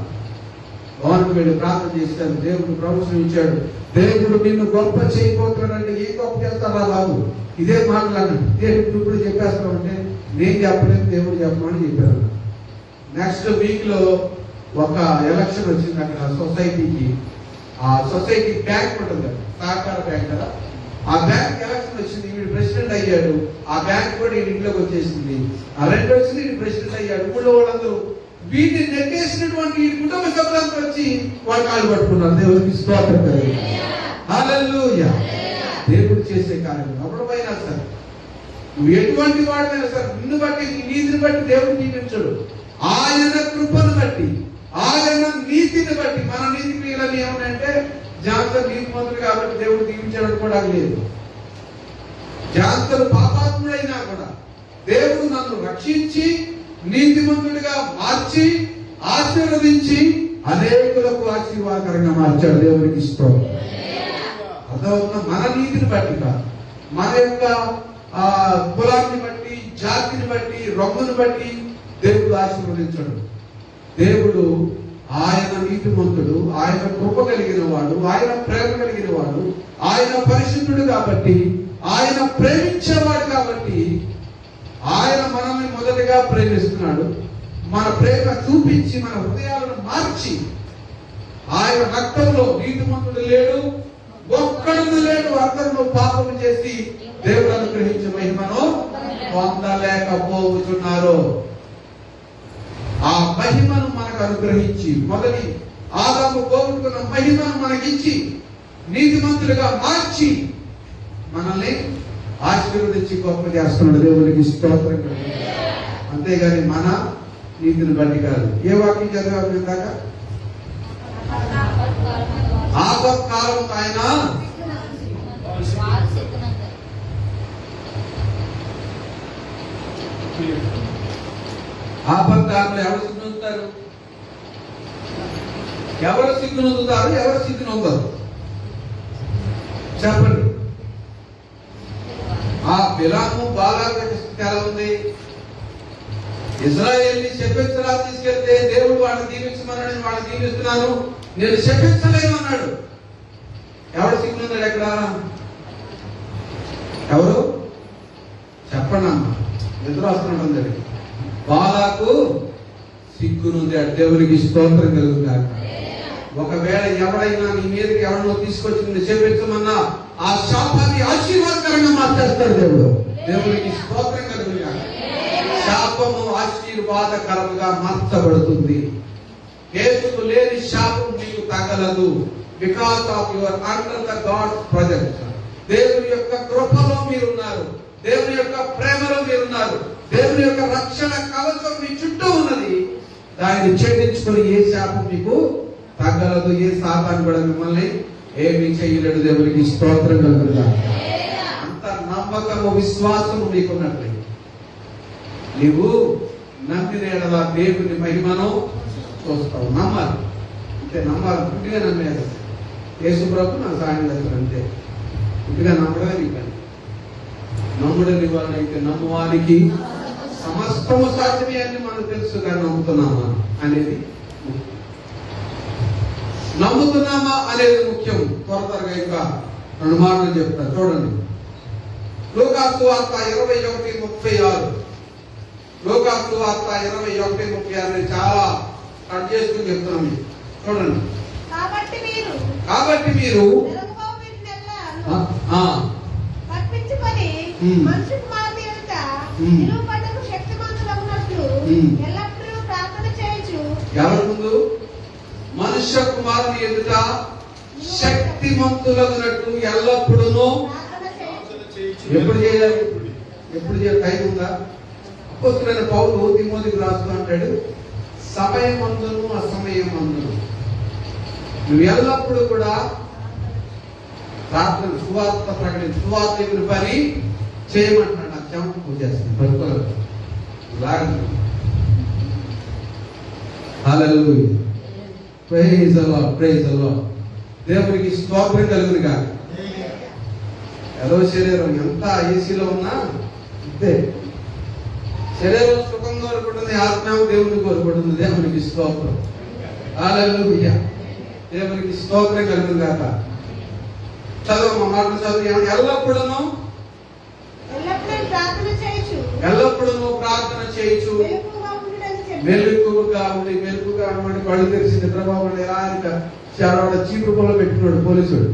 లోనికి వెళ్ళి ప్రార్థన చేశాను. దేవుడు ప్రవచనం ఇచ్చాడు. దేవుడు నిన్ను గొప్ప చేయబోతున్నాడంటే ఏ గొప్ప చేస్తారా బాబు? ఇదే మాట్లాడినాడు. దేవుడు ఇప్పుడు చెప్పేస్తామంటే నేను చెప్పలేదు, దేవుడు చెప్పమని చెప్పాను. నెక్స్ట్ వీక్ లో ఒక ఎలక్షన్ వచ్చింది అక్కడ సొసైటీకి. ఆ సొసైటీ బ్యాంక్ ఉంటుంది, సహకార బ్యాంక్ కదా. ఆ బ్యాంక్ ఎలక్షన్ వచ్చింది. వీడు ప్రెసిడెంట్ అయ్యాడు. ఆ బ్యాంక్ కూడా ఈ ఇంట్లోకి వచ్చేసింది. ఆ 2 వచ్చింది, వీడు ప్రెసిడెంట్ అయ్యాడు. ఊళ్ళో వాళ్ళందరూ వీటిని నెట్టేసినటువంటి ఈ కుటుంబ సభ్యులంతా వచ్చి వాళ్ళు కాళ్ళు పట్టుకున్నారు. దేవుడికి స్తోత్రం. హల్లెలూయా. దేవుడు చేసే కార్యం ఎవరిపైనా సరే, నువ్వు ఎటువంటి వాడినైనా సరే, నిన్ను బట్టి నీ నీతిని బట్టి దేవుడు జీవించడు. ఆయన కృపను బట్టి, ఆయన నీతిని బట్టి. మన నీతి క్రియలని ఏమంటే జాన్సన్ నీతిమంతుడు కాబట్టి దేవుడు దీవించాడు కూడా లేదు. జాన్సన్ పాపాత్ముడైనా కూడా దేవుడు నన్ను రక్షించి నీతిమంతుడిగా మార్చి ఆశీర్వదించి అనేకులకు ఆశీర్వాదకరంగా మార్చాడు. దేవునికి స్తోత్రం. అర్థమవుతున్న మన నీతిని బట్టి కాదు, మన యొక్క కులాన్ని బట్టి, జాతిని బట్టి, రంగుని బట్టి దేవుడు ఆశీర్వదించడు. దేవుడు ఆయన నీతిమంతుడు, ఆయన కృప కలిగిన వాడు, ఆయన ప్రేమ కలిగిన వాడు, ఆయన పరిశుద్ధుడు కాబట్టి, ఆయన ప్రేమించేవాడు కాబట్టి ఆయన మనల్ని మొదటిగా ప్రేమిస్తున్నాడు. మన ప్రేమ చూపించి మన హృదయాలను మార్చి ఆయన రక్తంలో నీతిమంతుడు లేడు, ఒక్కడును లేడు, అందరూ పాపం చేసి దేవుడు అనుగ్రహించిన మహిమను పొందలేకపోతున్నారు. ఆ మహిమను మనకు అనుగ్రహించి మొదటి ఆదాము పోగొట్టుకున్న మహిమను మనకిచ్చి నీతిమంతులుగా మార్చి మనల్ని ఆశీర్వదించి గొప్ప చేస్తున్నాడు. దేవునికి స్తోత్రం. అంతేగాని మన నీతిని బట్టి కాదు. ఏ వాక్యం చదివాము ఇందాక? ఆపత్ కాలం ఆయన ఆపత్కాలంలో ఎవరు సిగ్గునొందుతారు? ఎవరు సిగ్గునొందుతారు? ఎవరు సిగ్గునొందరు? చెప్పండి. ఆ బిలాము బాలాకు స్థితి ఎలా ఉంది? ఇజ్రాయేల్ని శపించరా తీసుకెళ్తే దేవుడు వాడిని దీవించమన్నాడు, వాడిని దీవిస్తున్నాను, నేను శపించలేను అన్నాడు. ఎవడు సిగ్గునున్నాడు? ఎక్కడ? ఎవరు చెప్పండి అమ్మా. నిద్ర వస్తున్నట్టుంది. బాలాకు సిగ్గునుంది. దేవునికి స్తోత్రం కలుగుతారు. ఒకవేళ ఎవడైనా నీ మీదకి ఎవరినో తీసుకొచ్చి చేపించమన్నా ఆ శాపాన్ని ఆశీర్వాదకరంగా మార్చేస్తాడు దేవుడు. దేవునికి స్తోత్రం కలుగుతారు. శాపము ఆశీర్వాదకరంగా మార్చబడుతుంది. యేసుకు లేని శాపం నీకు తగలదు. Because of your under the God's project. దేవుని యొక్క కృపలో మీరున్నారు, దేవుని యొక్క ప్రేమలో మీరున్నారు, దేవుని యొక్క రక్షణ కవచం మీ చుట్టూ ఉన్నది. దాన్ని ఛేదించుకొని ఏ శాపం మీకు తగ్గలదు. ఏ సాతాను కూడా మిమ్మల్ని ఏమీ చేయలేడు. దేవునికి స్తోత్రం కలుగుతారు. అంత నమ్మకము, విశ్వాసము నీకున్నట్లే నీవు నమ్మిన ఎడల దేవుని మహిమను చూస్తావు. నమ్మాలి, అంతే. నమ్మాలి, పుట్టిగా నమ్మేది. యేసు ప్రభు నాకు సాయం చేస్తాడు, అంతే. పుట్టిగా నమ్మడమే నీ పని. నమ్ముడని వాళ్ళైతే నమ్మువానికి సమస్తము సాధ్యమే అని మనకు తెలుసుగా. నమ్ముతున్నామా అనేది నమ్ముతున్నామా అనేది ముఖ్యం. త్వరగా ఇంకా 2 మాటలు చెప్తాను, చూడండి. లూకాసు వార్త 21:36. లూకాసు వార్త 21:36 చాలా కట్ చేసుకుని చెప్తున్నాం. చూడండి. కాబట్టి మీరు ఎవరి ముందు? మనుష్య కుమారుని ఎదుట శక్తిమంతులగునట్టు ఎల్లప్పుడూ. ఎప్పుడు చేయాలి? ఎప్పుడు చేయాలి? టైం ఉందా? అపోస్తలుడైన పౌలు తిమోతికి రాస్తూ అంటాడు, సమయమందును అసమయమందును నువ్వు ఎల్లప్పుడూ కూడా ప్రార్థన, సువార్త ప్రకటించు, సువార్త పని చేయమంటున్నాడు. నాకు చెమట పూజ చేస్తుంది పడుకోలేదు. Hallelujah, praise the Lord, praise the Lord. దేవునికి స్తోత్రం కలుగును గాక. ఏదో శరీరం ఎంత ఏసీలో ఉన్నా అంతే. శరీరం సుఖం కోరుకుంటుంది, ఆత్మ దేవుని కోరుకుంటుంది. దేవునికి స్తోత్రం. హల్లెలూయా, దేవునికి స్తోత్రం కలుగును గాక. చదువు మా మాట చదువు. ఎల్లప్పుడూ ప్రార్థన చేయొచ్చు, మెలుకుగా ఉండి కళ్ళు తెరిచి నిద్రపోకుండా ఎలా చీపురు పొలం పెట్టినాడు పోలీసుడు.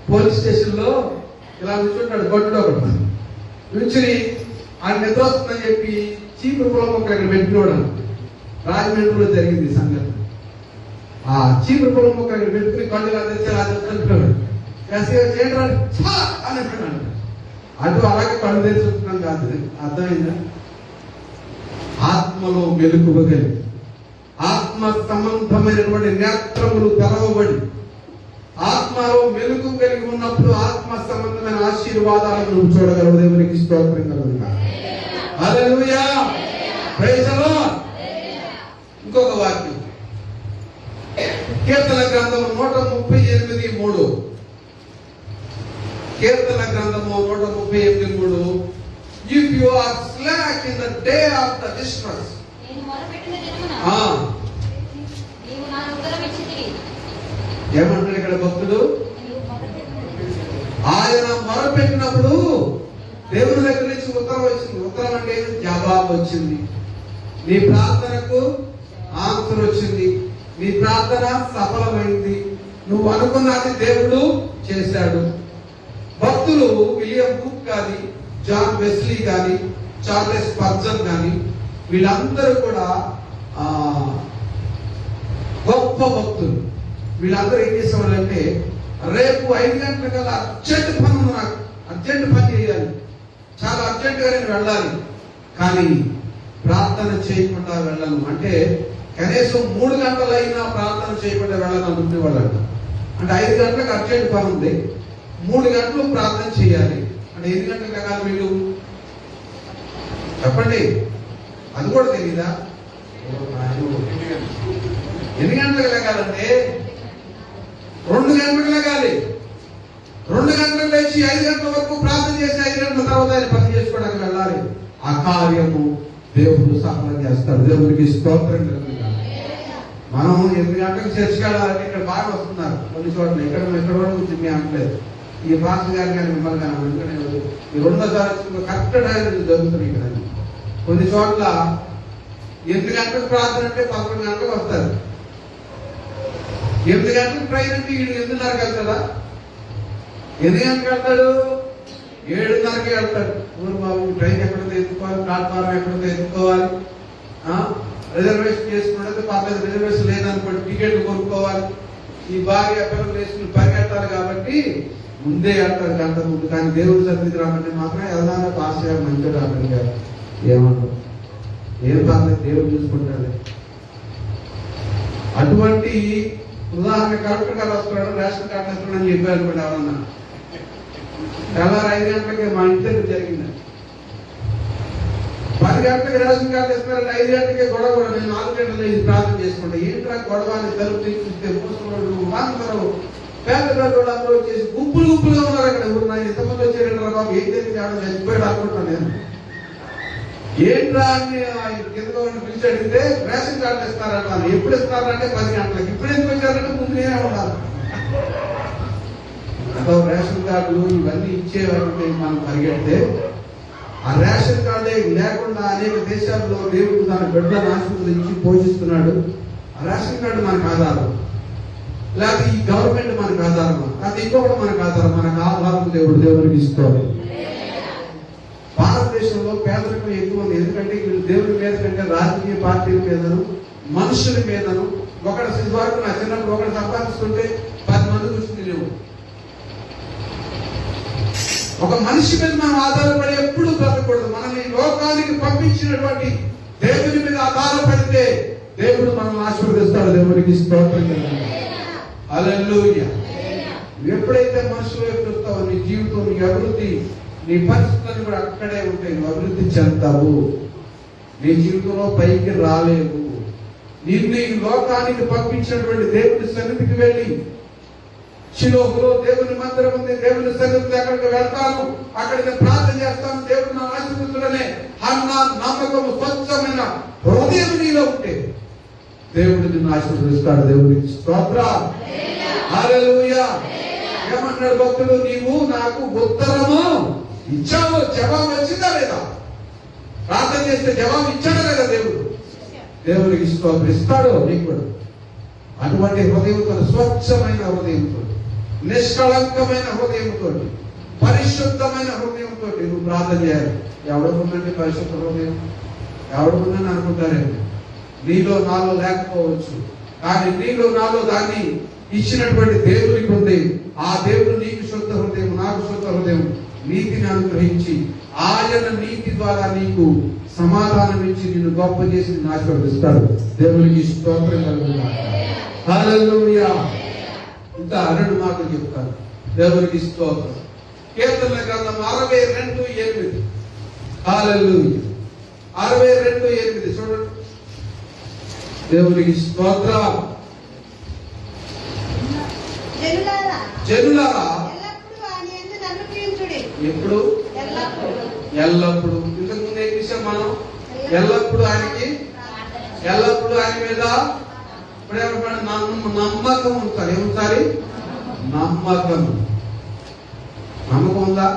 పోలీస్ స్టేషన్ లో ఇలా నిల్చుంటాడు, గొడ్డులో ఒకటి నుంచుని ఆయన నిద్ర వస్తుందని చెప్పి చీపురు పొలం ఒకటి పెట్టినోడు. రాజమండ్రిలో జరిగింది సంగతి. ఆ చీపురు పొలం ఒకటి పెట్టుకుని కళ్ళు ఇలా తెరిచి అలా చెప్తున్నాడు. అని అంటున్నాడు. అటు అలాగే కళ్ళు తెరిచుకుంటున్నాం కాదు. అర్థమైందా? ఆత్మలో మెలుకువగలి, ఆత్మ సంబంధమైనటువంటి నేత్రములు తెరవబడి ఆత్మలో మెలుగు కలిగి ఉన్నప్పుడు ఆత్మ సంబంధమైన ఆశీర్వాదాలను నువ్వు చూడగలవు. దేవునికి స్తోత్రం కలుగుగా. హల్లెలూయా, ప్రైజ్ ది లార్డ్. ఇంకొక వాక్యం కీర్తన గ్రంథము 138:3. కీర్తన గ్రంథము 138:3. If you are slack in the day of the distress, ఏమంటాడు ఇక్కడ భక్తుడు? ఆయన మొరపెట్టినప్పుడు దేవుని దగ్గర నుంచి ఉత్తరం వచ్చింది. ఉత్తరం అంటే జవాబు వచ్చింది. నీ ప్రార్థనకు ఆన్సర్ వచ్చింది. నీ ప్రార్థన సఫలమైంది. నువ్వు అనుకున్నది దేవుడు చేశాడు. భక్తులు విలియం బుక్ కానీ, జాన్ వెస్లీ కానీ, చార్లెస్ స్పర్జన్ కానీ, వీళ్ళందరూ కూడా గొప్ప భక్తులు. వీళ్ళందరూ ఏం చేసేవాళ్ళంటే, రేపు 5 గంటల కల్లా అర్జెంట్ పని ఉంది, నాకు అర్జెంట్ పని చేయాలి, చాలా అర్జెంటుగా నేను వెళ్ళాలి, కానీ ప్రార్థన చేయకుండా వెళ్ళను అంటే కనీసం 3 గంటలైనా ప్రార్థన చేయకుండా వెళ్ళను అనుకునేవాళ్ళంట. అంటే 5 గంటలకు అర్జెంట్ పని ఉంది, 3 గంటలు ప్రార్థన చేయాలి అంటే ఎన్ని గంటలకు లెగాలి వీళ్ళు చెప్పండి? అది కూడా తెలీదా? ఎన్ని గంటలకు లెగాలంటే 2 గంటలకు లెగాలి. 2 గంటలకు లేచి 5 గంటల వరకు ప్రార్థన చేసి 5 గంటల తర్వాత ఆయన పని చేసుకోవడానికి వెళ్ళాలి. ఆ కార్యము దేవుడు సఫలం చేస్తాడు. దేవుడికి స్తోత్రం కలుగుతుంది. మనం 8 గంటలకు చర్చికి వెళ్ళాలంటే ఇక్కడ బాగా వస్తున్నారు కొన్ని చోట్ల. ఇక్కడ కూడా కొంచెం మేము అనట్లేదు. ఈ పాస్ గారు కానీ మిమ్మల్ని కానీ ఎందుకంటే ఈ 2వ కరెక్ట్ టైం జరుగుతుంది. ఇక్కడ కొన్ని చోట్ల 8 గంటలకు ప్రార్థన అంటే 11 గంటలకు వస్తారు. 8 గంటలకు ట్రైన్ అంటే వీడు 8:30కి వెళ్తాడా? 8 గంటలకు వెళ్తాడు, 7:30కి వెళ్తాడు. ఊరు బాబు ట్రైన్ ఎక్కడితో ఎత్తుకోవాలి, ప్లాట్ఫారం ఎక్కడితో ఎత్తుకోవాలి, రిజర్వేషన్ చేసుకున్నట్టు పర్లేదు, రిజర్వేషన్ లేదనుకోండి టికెట్లు కొనుక్కోవాలి. ఈ భార్య పిల్లలు వేసుకుని పరిగెట్టాలి కాబట్టి ముందే వెళ్తారు గంట ముందు. కానీ దేవుడి సన్నిధికి రామంటే మాత్రం ఎలాగో పాస్ చేయాలి, మంచిగా రామని గారు ఏమంటారు, ఏం పర్లేదు దేవుడు చూసుకుంటాడు. అటువంటి ఉదాహరణ కలెక్టర్ గారు వస్తున్నాడు, రేషన్ కార్డు వస్తున్నాడు అని చెప్పారు అనుకోండి. ఎవరన్నా తెల్లారు 5 గంటలకి మా ఇంటికి జరిగింది. 10 గంటలకి రేషన్ కార్డు ఇస్తున్నారంటే 5 గంటలకి గొడవ కూడా. నేను 4 గంటలు ఇది ప్రార్థన చేసుకుంటా. ఏంట్రా గొడవ అని తలుపు తీస్తే మూసుకున్నాడు. అందరూ పేద పేదోళ్ళు అందరూ వచ్చేసి గుంపులుగా ఉన్నారు అక్కడ. ఊరు నాకు ఇంతమంది వచ్చారంటే బాబు ఏం తెలియదు ఆడ చచ్చిపోయాడు అనుకుంటాను నేను. ఏంట్రా అని కింద పిలిచి అడిగితే రేషన్ కార్డు ఇస్తారంటాను. ఎప్పుడు ఇస్తారంటే 10 గంటలకి. ఇప్పుడు ఎందుకు వచ్చారంటే ముందు నేనే ఉండాలి. రేషన్ కార్డులు ఇవన్నీ ఇచ్చేవారంటే మనం పరిగెడితే ఆ రేషన్ కార్డే లేకుండా అనేక దేశాల్లో దేవుడు తన బిడ్డలను ఆశీర్వదించి పోషిస్తున్నాడు. ఆ రేషన్ కార్డు మనకు ఆధారం, లేకపోతే ఈ గవర్నమెంట్ మనకు ఆధారం, లేకపోతే ఇంకొకటి మనకు ఆధారం. మనకు ఆధారం దేవుడు. దేవుడికి ఇస్తాడు. భారతదేశంలో పేదరికం ఎక్కువ ఉంది. ఎందుకంటే వీళ్ళు దేవుడి మీద కంటే రాజకీయ పార్టీల మీదను, మనుషుల మీదను. ఒకటి వరకు నా చిన్నప్పుడు ఒకటి సంపాదిస్తుంటే 10 మంది కూర్చుని లేవు. ఒక మనిషి మీద మనం ఆధారపడి ఎప్పుడు బ్రతకూడదు. మనల్ని లోకానికి పంపించినటువంటి దేవుని మీద ఆధారపడితే దేవుడు మనల్ని ఆశీర్వదిస్తాడు. దేవుడికి స్తోత్రం. హల్లెలూయా. ఎప్పుడైతే మనుషులు ఎదురుస్తావో నీ జీవితం, నీ అభివృద్ధి, నీ పరిస్థితులు కూడా అక్కడే ఉంటాయి. నువ్వు అభివృద్ధి చెందావు, నీ జీవితంలో పైకి రాలేవు. నిన్ను ఈ లోకానికి పంపించినటువంటి దేవుని సన్నిధికి వెళ్ళి షిలోహులో దేవుని మందిరం ఉంది, దేవుని సన్నిధికి అక్కడికి వెళ్తాను, అక్కడికి ప్రార్థన చేస్తాను, దేవుడు నా ఆశీర్వదించుడనే హన్నా నమ్మకము, స్వచ్ఛమైన హృదయం నీలో ఉంటే దేవుడు నిన్ను ఆశీర్వదిస్తాడు. దేవుడికి స్తోత్రం. హల్లెలూయా. ఏమన్నాడు భక్తుడు? నీవు నాకు ఉత్తరము ఇచ్చావు. జవాబు వచ్చిందా లేదా? ప్రార్థన చేస్తే జవాబు ఇచ్చాడా లేదా దేవుడు? దేవుడికి స్తోత్రం. ఇస్తాడు నీకు కూడా. అటువంటి హృదయంతో, స్వచ్ఛమైన హృదయంతో, నిష్కళంకమైన హృదయంతో, పరిశుద్ధమైన హృదయంతో నువ్వు ప్రార్థన చేయాలి. ఎవడుకుందంటే పరిశుద్ధ హృదయం? ఎవడుకుందని అనుకుంటారండి. నీలో నాలో లేకపోవచ్చు, కానీ నీలో నాలో దాన్ని ఇచ్చినటువంటి దేవుడికి ఉంది. ఆ దేవుడు నీకు శుద్ధ హృదయం, నాకు శుద్ధ హృదయం, నీతిని అనుగ్రహించి ఆయన నీతి ద్వారా నీకు సమాధానం ఇచ్చి నిన్ను గొప్ప చేసి నిన్ను ఆశీర్వదిస్తాడు. దేవునికి స్తోత్రం కలుగుతుంది. హల్లెలూయా. ఇంకా 2 మాటలు చెప్తాను. దేవునికి స్తోత్రం. కీర్తన గ్రంథం 62:8. హల్లెలూయా. 62:8 చూడండి. దేవునికి స్తోత్రం. జనులారా ఎప్పుడు ఎల్లప్పుడు ఇంతకుముందు ఏం విషయం మనం ఎల్లప్పుడు ఆయనకి ఆయన మీద నమ్మకం ఉంచాలి. ఏముంచాలి? నమ్మకం ఉందా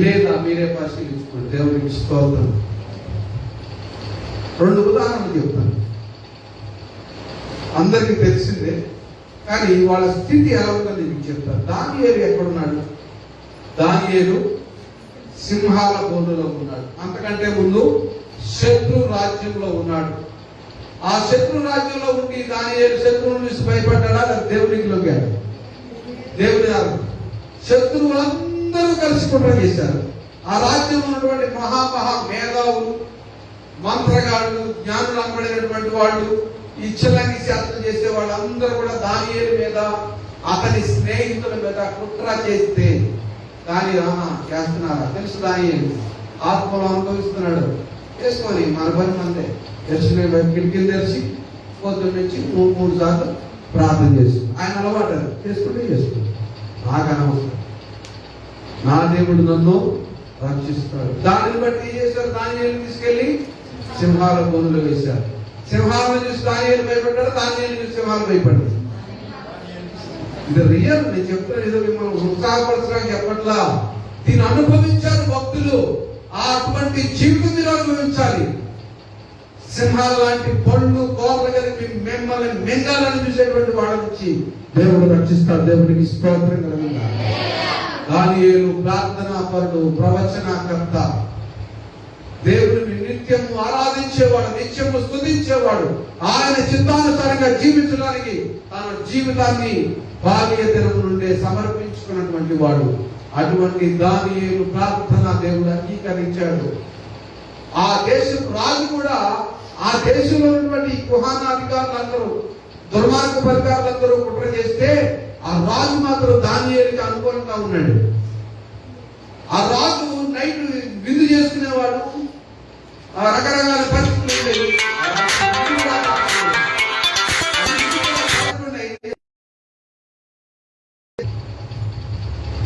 లేదా? మీరే పరిశీలించుకోండి. దేవునికి స్తోత్రం. 2 ఉదాహరణలు చెప్తాను. అందరికీ తెలిసిందే, కానీ వాళ్ళ స్థితి ఎలా ఉందని మీకు చెప్తాను. దానియేలు ఎక్కడున్నాడు? దానియేలు సింహాల బోనులో ఉన్నాడు. అంతకంటే ముందు శత్రు రాజ్యంలో ఉన్నాడు. ఆ శత్రు రాజ్యంలో ఉండి దానియేలు శత్రువుని చూసి భయపడ్డా? దేవునికి లొంగాడు. దేవుని శత్రువులందరూ కలిసి కుట్ర చేశారు. ఆ రాజ్యంలో ఉన్నటువంటి మహా మేధావులు, మంత్రగాళ్ళు, జ్ఞానులు అనబడినటువంటి వాళ్ళు, ఇచ్చలాన్ని శాస్త్రం చేసే వాళ్ళందరూ కూడా దానియేలు మీద, అతని స్నేహితుల మీద కుట్ర చేస్తే దాని చేస్తున్నారా? తెలుసు, దానియేలు ఆత్మలో అనుభవిస్తున్నాడు. చేసుకొని మన పని మందే దర్శనం కిటికీలు తెరిచి పొద్దున్న నుంచి 3 సార్లు ప్రార్థన చేసి ఆయన అలవాటు చేసుకుంటే నాకు అనవసరం, నా దేవుడు నన్ను రక్షిస్తాడు. దానిని బట్టి ఏం చేశారు? దానియేలు తీసుకెళ్లి సింహాల బోనులో వేశారు. సింహాలను చూసి దానియేలు భయపడ్డాడు, దానియేలు చూసి సింహాలు భయపడ్డాడు. ఇది రియల్. నేను చెప్తున్నా, ఏదో మిమ్మల్ని ఉత్సాహపరచడానికి చెప్పట్లా. దీన్ని అనుభవించారు భక్తులు. అటువంటి జీవితం మీరు అనుభవించాలి. సింహాల లాంటి పళ్ళు కోరలు కలిపి మిమ్మల్ని మింగాలని చూసేటువంటి వాళ్ళ నుంచి దేవుడు రక్షిస్తాడు. దేవుడికి స్తోత్రం కలుగుగా. దానియేలు ప్రార్థనాపరుడు, ప్రవచనకర్త, దేవుడిని నిత్యము ఆరాధించేవాడు, నిత్యము స్తుతించేవాడు. ఆయన చిత్తానుసారంగా జీవించడానికి తన జీవితాన్ని బాల్య దినం నుండే సమర్పించుకున్నటువంటి వాడు. అటువంటి దానియేలు ప్రార్థన దేవుడు అంగీకరించాడు. ఆ దేశపు రాజు కూడా, ఆ దేశంలో ఉన్నటువంటి కుహాన అధికారులందరూ, దుర్మార్గ పరికారులందరూ కుట్ర చేస్తే ఆ రాజు మాత్రం దానియేలుకి అనుకూలంగా ఉన్నాడు. ఆ రాజు నైట్ విందు చేసుకునేవాడు. రకరకాల పరిస్థితులు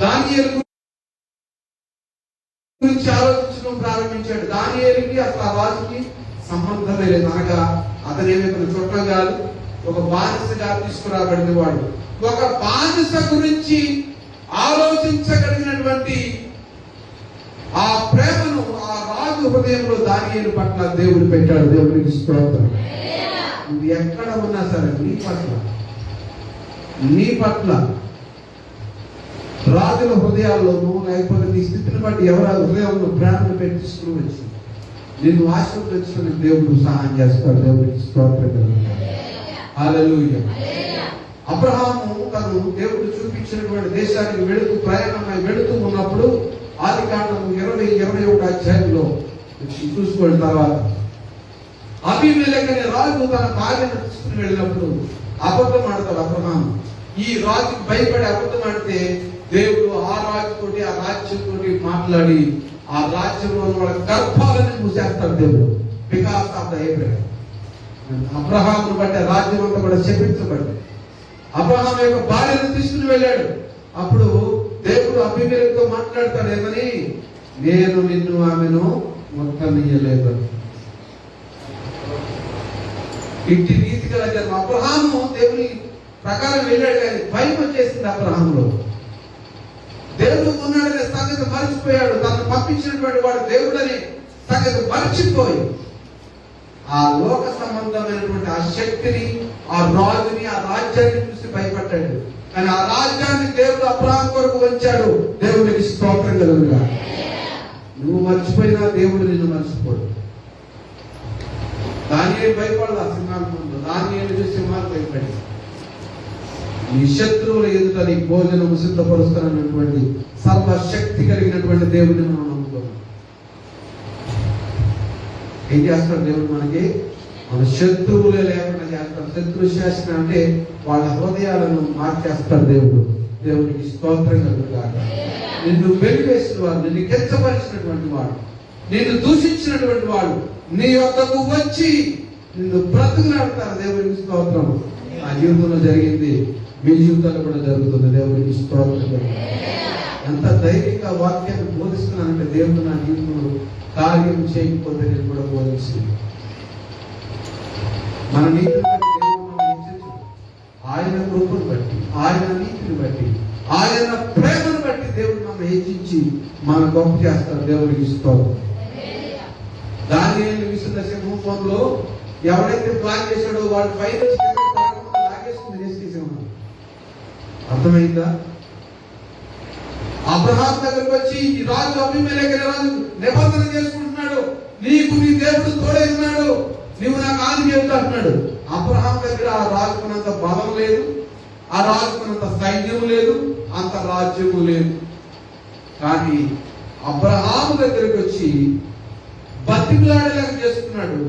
దానియేలు గురించి ఆలోచించడం ప్రారంభించాడు. దానియేలుకి అసలు ఆ రాజుకి సంబంధమే లేదు. అనగా అతనేమైనా చుట్టం కాదు, ఒక బానిసగా తీసుకురాబడిన వాడు. ఒక బానిస గురించి ఆలోచించగలిగినటువంటి ఆ ప్రేమను ఆ రాజు హృదయంలో దానియేలు పట్ల దేవుడు పెట్టాడు. దేవుడికి స్తోత్రం. నువ్వు ఎక్కడ ఉన్నా సరే నీ పట్ల రాజుల హృదయాల్లోనూ, లేకపోతే నీ స్థితిని బట్టి ఎవరి హృదయంలో ప్రేమను పెట్టిస్తూ వచ్చి నిన్ను ఆశీర్వదించుకుని దేవుడు సహాయం చేస్తాడు. దేవుడికి స్తోత్రం. హల్లెలూయా. అబ్రహాము తను దేవుడు చూపించినటువంటి దేశానికి వెళుతూ ఉన్నప్పుడు ఆదికాండము 20-21 అధ్యాయంలో చూసుకోండి. తర్వాత అబీమెలెకు అనే రాజు తన భార్యను తీసుకుని వెళ్ళినప్పుడు అబద్ధం ఆడతాడు అబ్రహాము. ఈ రాజుకు భయపడి అబద్ధం ఆడితే దేవుడు ఆ రాజుతోటి, ఆ రాజ్యంతోటి మాట్లాడి ఆ రాజ్యంలో వాళ్ళ గర్భాలను మూసేస్తాడు దేవుడు. Because of the Abraham. అబ్రహామును బట్టి రాజ్యం అంతా కూడా శపించబడింది. అబ్రహాం యొక్క భార్యను తీసుకుని వెళ్ళాడు. అప్పుడు దేవుడు అబీమెలెకుతో మాట్లాడతాడు. ఏమని? నేను నిన్ను ఆమెను మొత్తనీయలేదు. ఇంటి నీతి గల జన్మ. అబ్రహాము దేవుని ప్రకారం వెళ్ళాడు, కానీ భయం వచ్చేసింది అబ్రహాంలో. దేవుడు ఉన్నాడనే సంగతి మర్చిపోయాడు. తనను పంపించినటువంటి వాడు దేవుడని సంగతి మర్చిపోయి ఆ లోక సంబంధమైనటువంటి ఆ శక్తిని, ఆ రాజుని, ఆ రాజ్యాన్ని చూసి భయపడ్డాడు. కానీ ఆ రాజ్యాన్ని దేవుడు అబ్రహాం కొరకు వచ్చాడు. దేవుడికి స్తోత్రం కలుగుగా. నువ్వు మర్చిపోయినా దేవుడు నిన్ను మర్చిపోడు. దానియేలు భయపడదా సింహాల ముందు? దానియేలు చూసి సింహాలు భయపడి నీ శత్రువుల ఎదుట నీ భోజనము సిద్ధపరుస్తున్నటువంటి సర్వశక్తి కలిగినటువంటి దేవుడిని మనం నమ్ముకోవాలి. ఏం చేస్తాడు దేవుడు మనకి? మన శత్రువులే లేకుండా చేస్తాడు. శత్రు శాసనం అంటే వాళ్ళ హృదయాలను మార్చేస్తాడు దేవుడు. దేవునికి స్తోత్రం కలుగుగాక. నిన్ను వెలివేసిన వాడు, నిన్ను కించపరిచినటువంటి వాడు, నిన్ను దూషించినటువంటి వాడు నీ వద్దకు వచ్చి నిన్ను బ్రతుకులాడతారు. దేవునికి స్తోత్రం. ఆ జీవితంలో జరిగింది, మీ జీవితంలో కూడా జరుగుతుంది. దేవునికి స్తోత్రం. ఎంత ధైర్యంగా వాక్యాన్ని బోధిస్తున్నానంటే దేవుడు నా జీవితంలో కార్యం చేయకపోతే నేను కూడా బోధించింది. మన నీతిని బట్టి దేవుడు మనం హెచ్చరించు. ఆయన కృపను బట్టి, ఆయన నీతిని బట్టి, ఆయన ప్రేమను బట్టి దేవుడు మనం హెచ్చించి మన గొప్ప చేస్తాడు. దేవుడికి స్తోత్రం. దానియేలు విసున్న సింహంలో ఎవరైతే ప్లాన్ చేశాడో వాడు పైన లాగేసుకుని తీసుకేసేమన్నాడు. అర్థమైందా? అబ్రహాం దగ్గరకు వచ్చి ఈ రాజు అబీమెలెకు రాజు నిబంధన చేసుకుంటున్నాడు, నీకు నీ దేవుడు తోడే ఉన్నాడు, నువ్వు నాకు ఆది చెబుతా అంటున్నాడు. అబ్రహాం దగ్గర ఆ రాజుకున్నంత బలం లేదు, ఆ రాజుకున్నంత సైన్యం లేదు, అంత రాజ్యము లేదు. కానీ అబ్రహాం దగ్గరికి వచ్చి బతిలాడేలాగా చేసుకున్నాడు.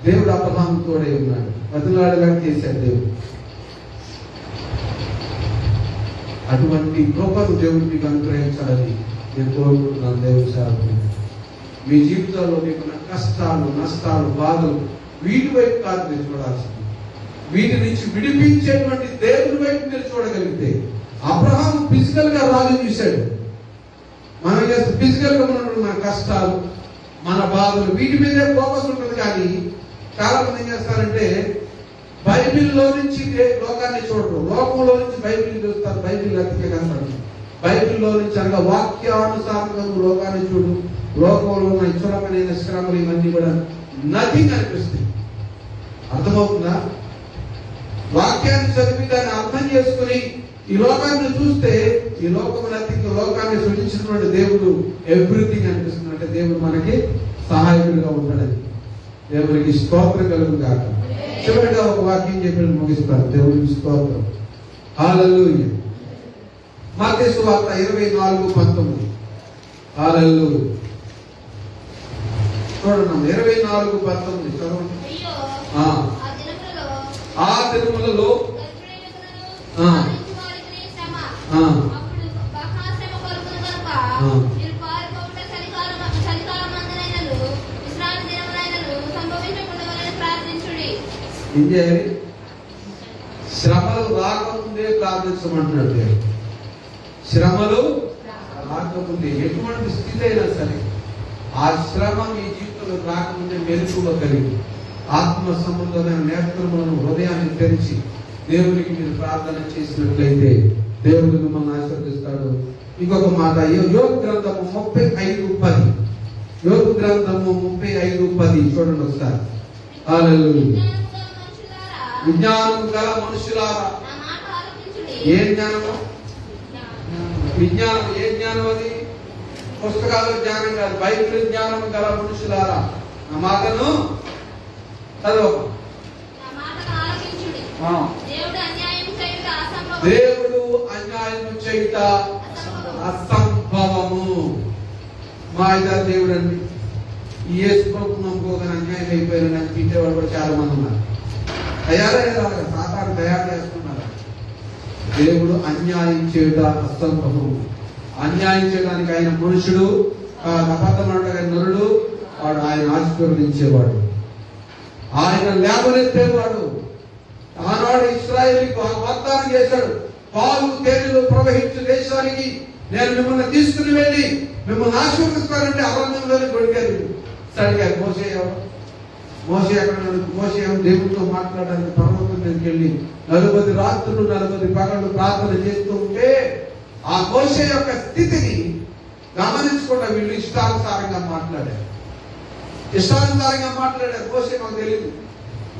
దేవుడు అబ్రహాం తోడే ఉన్నాడు, బతిలాడేలాగా చేశాడు దేవుడు. అటువంటి కృపను దేవుడు మీకు అనుగ్రహించాలని నేను కోరుకుంటున్నాను. దేవుడి సేవకులు, మీ జీవితంలో మీకున్న కష్టాలు, నష్టాలు, బాధలు వీటి వైపు కాదు మీరు చూడాల్సింది, వీటి నుంచి విడిపించేటువంటి దేవుడి వైపు మీరు చూడగలిగితే. అబ్రహాం ఫిజికల్ గా రాజు చూశాడు. మనం చేస్తే ఫిజికల్ గా మన కష్టాలు, మన బాధలు వీటి మీదే ఫోకస్ ఉంటుంది. కానీ చాలా మంది ఏం చేస్తారంటే బైబిల్లో నుంచి లోకాన్ని చూడరు, లోకంలో నుంచి బైబిల్ చూస్తారు. బైబిల్ అతికే కనపడదు. బైబిల్లో నుంచి అనగా వాక్యానుసారంగా లోకాన్ని చూడు. లోకంలో ఉన్న చులకనైన శ్రమలు ఇవన్నీ కూడా నథింగ్ అనిపిస్తుంది. అర్థమవుతుందా? వాక్యాన్ని చదివి దాన్ని అర్థం చేసుకుని ఈ లోకాన్ని చూస్తే ఈ లోకం నథింగ్, లోకాన్ని సృష్టించినటువంటి దేవుడు ఎవ్రీథింగ్ అనిపిస్తుంది. అంటే దేవుడు మనకి సహాయకుడిగా ఉంటాడని. దేవునికి స్తోత్రం కలుగు కాక. చివరిగా ఒక వాక్యం చెప్పి ముగిస్తారు. దేవునికి స్తోత్రం. హల్లెలూయా. మత్తయి సువార్త 24:19. హల్లెలూయా. చూడండి 24:19 చదవండి. ఆ దినములలో ఏం చేయాలి? శ్రమలు రాకముందే ప్రార్థించమంటున్నాడు దేవుడు. శ్రమలు రాకముందే, ఎటువంటి స్థితి అయినా సరే ఆ శ్రమ మీ జీవితంలో రాకముందే మెలకువ కలిగి ఆత్మ సంబంధమైన నేత్రములను, హృదయాన్ని తెరిచి దేవునికి మీరు ప్రార్థన చేసినట్లయితే దేవుడు మిమ్మల్ని ఆశీర్వదిస్తాడు. ఇంకొక మాట, యోబు గ్రంథము 35:10. యోబు గ్రంథము 35:10 చూడండి ఒకసారి. హల్లెలూయా. విజ్ఞానం గల మనుషులారా, ఏ జ్ఞానము? విజ్ఞానం ఏ జ్ఞానం? అది పుస్తకాల జ్ఞానం కాదు, బైబిల్ జ్ఞానం గల మనుషులారా నా మాటను చదవ. దేవుడు అన్యాయం చేయుట అసంభవము. మా ఇద్దరు దేవుడు అండి, ఈ యేసు ప్రభువును నమ్ముకోగానే అన్యాయం అయిపోయారని అనిపించేవాడు కూడా చాలా మంది ఉన్నారు. తయారయ్యారు, సాతాను తయారు చేస్తున్నారు. దేవుడు అన్యాయం చేయుట అసంభవం. అన్యాయం చేయడానికి ఆయన మనుషుడు, అబద్ధమాడగా నరుడు, వాడు ఆయన ఆశీర్వదించేవాడు, ఆయన లేవనెత్తేవాడు. ఆనాడు ఇశ్రాయేలుకు వాగ్దానం చేశాడు, పాలు తేనెలు ప్రవహించే దేశానికి నేను మిమ్మల్ని తీసుకుని వెళ్ళి మిమ్మల్ని ఆశీర్వదిస్తానంటే అరణ్యంలోని కొడిగారు. సరిగా మోసే అక్కడ మోసే దేవుడితో మాట్లాడడానికి పర్వతం మీదకి వెళ్ళి 40 రాత్రులు 40 పగళ్ళు ప్రార్థన చేస్తూ ఉంటే ఆ మోసే యొక్క స్థితిని గమనించకుండా వీళ్ళు ఇష్టానుసారంగా మాట్లాడారు. మోసే మాకు తెలియదు,